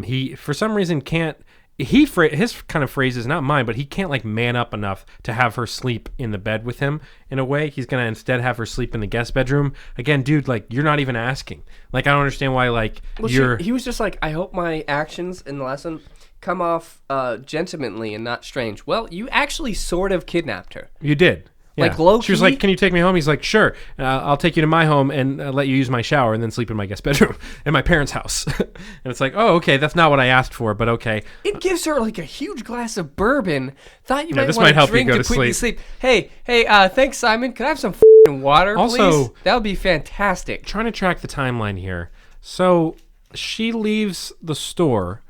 He, for some reason, can't. His kind of phrase is not mine, but he can't like man up enough to have her sleep in the bed with him. In a way, he's gonna instead have her sleep in the guest bedroom. Again, dude, like you're not even asking. Like I don't understand why. Like he was just like, I hope my actions in the lesson come off gentlemanly and not strange. Well, you actually sort of kidnapped her. You did. Yeah. Like low-key? She was like, "Can you take me home?" He's like, "Sure. I'll take you to my home and let you use my shower and then sleep in my guest bedroom in my parents' house." And it's like, "Oh, okay. That's not what I asked for, but okay." It gives her like a huge glass of bourbon. Thought you might this want might to help you drink go to to put you to sleep. sleep. Hey, thanks, Simon. Could I have some f***ing water, Also- please? That would be fantastic. Trying to track the timeline here. So she leaves the store.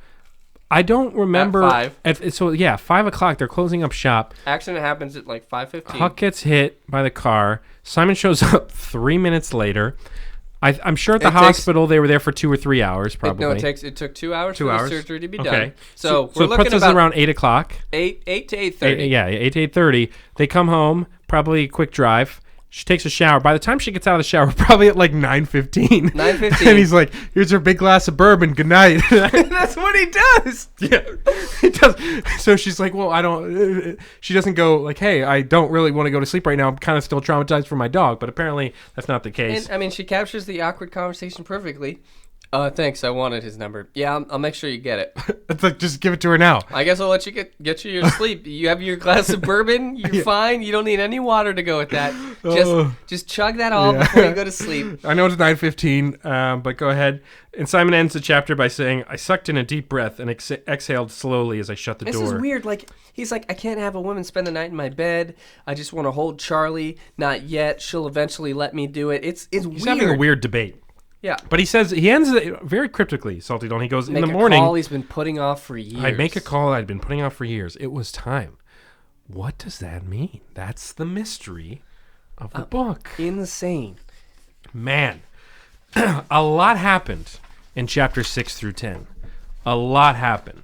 I don't remember. At 5. So yeah, 5 o'clock. They're closing up shop. Accident happens at like 5:15. Huck gets hit by the car. Simon shows up 3 minutes later. I'm sure at the hospital they were there for 2 or 3 hours probably. It took 2 hours 2 for hours. the surgery to be Okay. done. So it we're looking puts us about around 8 o'clock. 8 to 8:30. Yeah, 8 to 8:30. They come home, probably a quick drive. She takes a shower. By the time she gets out of the shower, we're probably at like 9:15. 9:15. And he's like, "Here's her big glass of bourbon. Good night." That's what he does. Yeah, he does. So she's like, "Well, I don't." She doesn't go like, "Hey, I don't really want to go to sleep right now. I'm kind of still traumatized for my dog." But apparently, that's not the case. And I mean, she captures the awkward conversation perfectly. Thanks. I wanted his number. Yeah, I'll make sure you get it. It's like, just give it to her now. I guess I'll let you get you your sleep. You have your glass of bourbon. You're fine. You don't need any water to go with that. Just chug that all before you go to sleep. I know it's 9:15, but go ahead. And Simon ends the chapter by saying, "I sucked in a deep breath and exhaled slowly as I shut the door." This is weird. Like he's like, I can't have a woman spend the night in my bed. I just want to hold Charlie. Not yet. She'll eventually let me do it. It's He's weird. having a weird debate. Yeah. But he ends it very cryptically, Salty Don. He goes, in the Make a morning, call he's been putting off for years. I'd make a call I'd been putting off for years. It was time. What does that mean? That's the mystery of the book. Insane. Man, a lot happened in chapter 6 through 10. A lot happened.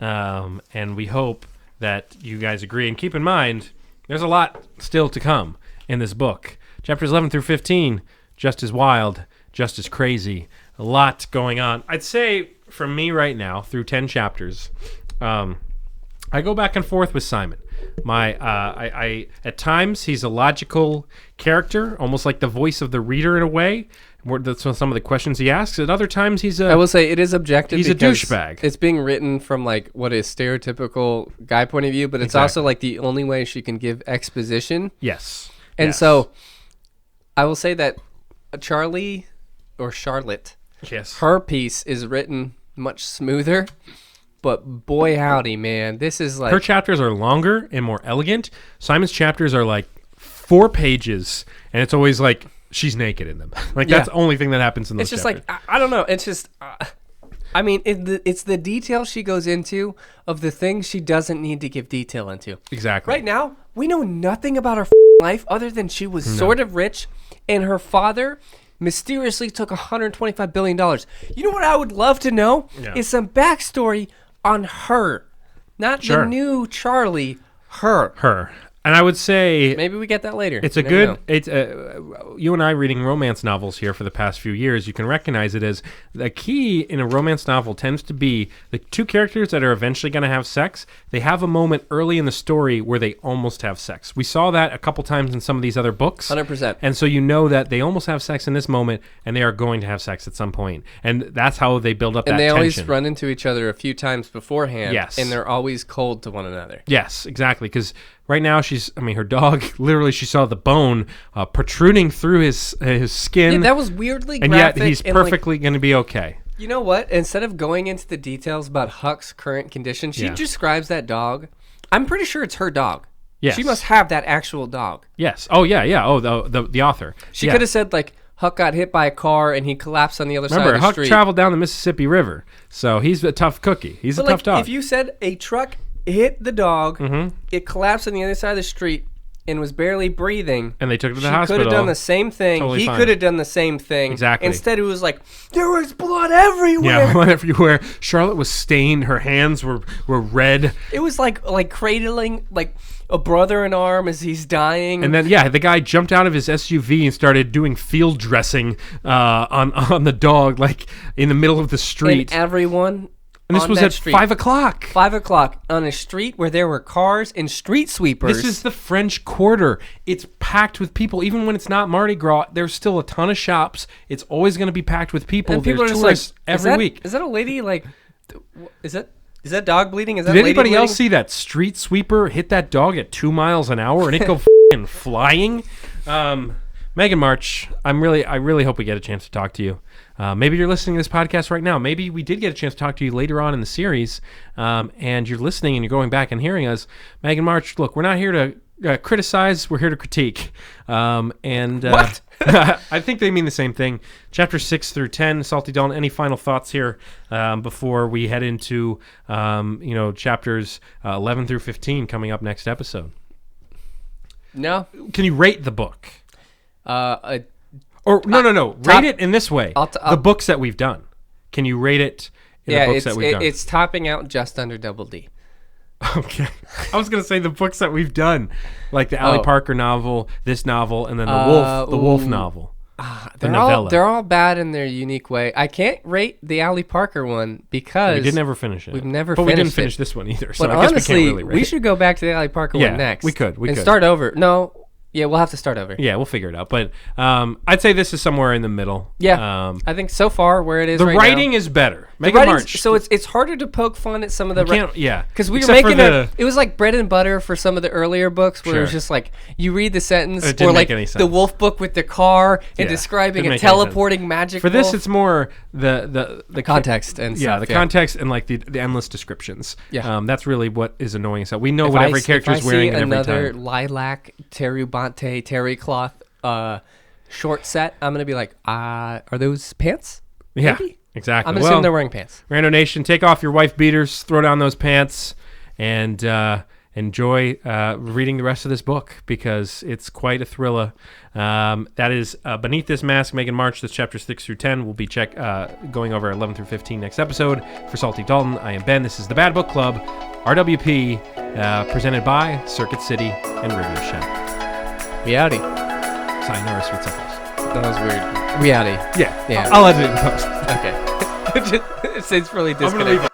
And we hope that you guys agree. And keep in mind, there's a lot still to come in this book. Chapters 11 through 15, just as wild, just as crazy. A lot going on. I'd say, for me right now, through 10 chapters, I go back and forth with Simon. I at times he's a logical character, almost like the voice of the reader in a way. That's some of the questions he asks. At other times I will say it is objective. He's a because douchebag. It's being written from like what is stereotypical guy point of view, but it's also like the only way she can give exposition. Yes. And Yes. so I will say that Charlie or Charlotte, Yes. her piece is written much smoother. But boy howdy, man, this is like Her chapters are longer and more elegant. Simon's chapters are like 4 pages, and it's always like she's naked in them. Like that's the only thing that happens in those. It's just chapters. like I don't know. It's just I mean, it's the detail she goes into of the things she doesn't need to give detail into. Exactly. Right now, we know nothing about her life other than she was sort of rich, and her father mysteriously took $125 billion. You know what I would love to know is some backstory on her, not the new Charlie. Her. And I would say Maybe we get that later. it's You a never good. know. It's you and I reading romance novels here for the past few years. You can recognize it as the key in a romance novel tends to be the 2 characters that are eventually going to have sex. They have a moment early in the story where they almost have sex. We saw that a couple times in some of these other books. 100%. And so you know that they almost have sex in this moment, and they are going to have sex at some point. And that's how they build up And that they tension. always run into each other a few times beforehand. Yes. And they're always cold to one another. Yes, exactly. Because right now her dog, literally, she saw the bone protruding through his skin. Yeah, that was weirdly and graphic. yet he's and, like, perfectly going to be okay. you know what? Instead of going into the details about Huck's current condition, she describes that dog. I'm pretty sure it's her dog. Yes. She must have that actual dog. Yes. Oh, yeah. Oh, the author. She could have said, like, Huck got hit by a car and he collapsed on the other side of Remember, the Huck street. traveled down the Mississippi River, so he's a tough cookie. He's But a tough like, dog. if you said a truck hit the dog, it collapsed on the other side of the street, and was barely breathing. And they took her to the She hospital. could have done the same thing. Totally He fine. could have done the same thing. Exactly. Instead, it was like, there was blood everywhere. Yeah, blood everywhere. Charlotte was stained. Her hands were red. It was like cradling like a brother in arm as he's dying. And then, the guy jumped out of his SUV and started doing field dressing on the dog, like in the middle of the street. And everyone. And this on was that at street, 5 o'clock. 5 o'clock on a street where there were cars and street sweepers. This is the French Quarter. It's packed with people. Even when it's not Mardi Gras, there's still a ton of shops. It's always going to be packed with people. And people There's are just tourists like, every week. Is that a lady? Like, is that dog bleeding? Is that Did lady anybody else bleeding? see that street sweeper hit that dog at 2 miles an hour and it go f***ing flying? Megan March, I really hope we get a chance to talk to you. Maybe you're listening to this podcast right now. Maybe we did get a chance to talk to you later on in the series, and you're listening and you're going back and hearing us. Megan March, look, we're not here to criticize. We're here to critique. What? I think they mean the same thing. Chapter 6 through 10, Salty Dalton, any final thoughts here before we head into chapters 11 through 15 coming up next episode? No. Can you rate the book? Or no. Rate it in this way. I'll- the books that we've done. Can you rate it in the books that we've done? It's topping out just under double D. Okay. I was going to say the books that we've done, like the Allie Parker novel, this novel, and then the Wolf novel. The novella. They're all bad in their unique way. I can't rate the Allie Parker one because We did never finish it. We've never But we didn't finished finish it. this one either, so But I guess honestly, we can't really rate we it. should go back to the Allie Parker Yeah, one next. we could. And start over. No. Yeah, we'll have to start over. Yeah, we'll figure it out. But I'd say this is somewhere in the middle. Yeah. I think so far where it is The right writing now, is better. the Megan writing's- March. So it's harder to poke fun at some of the Because we were making it was like bread and butter for some of the earlier books where it was Sure. just like you read the sentence It didn't or make like any the sense. Wolf book with the car and Yeah, describing didn't a make any sense. teleporting magic For this, wolf. it's more the context and Yeah, stuff. the context and like the endless descriptions. Yeah. That's really what is annoying. So we know what every character is wearing if I at see every another time. lilac terry bonte terry cloth short set, I'm gonna be like, are those pants? Yeah, Maybe? exactly. I'm assuming they're wearing pants. Rando Nation, take off your wife beaters, throw down those pants, and enjoy reading the rest of this book because it's quite a thriller. That is Beneath This Mask, Megan March. This chapter 6 through 10. We'll be going over 11 through 15 next episode. For Salty Dalton, I am Ben. This is the Bad Book Club, RWP, presented by Circuit City and Radio Shack. We outie. Sayonara, sweet suckers. That was weird. We outie. Yeah, Yeah. I'll edit it in post. Okay. It's really I'm gonna disconnected. leave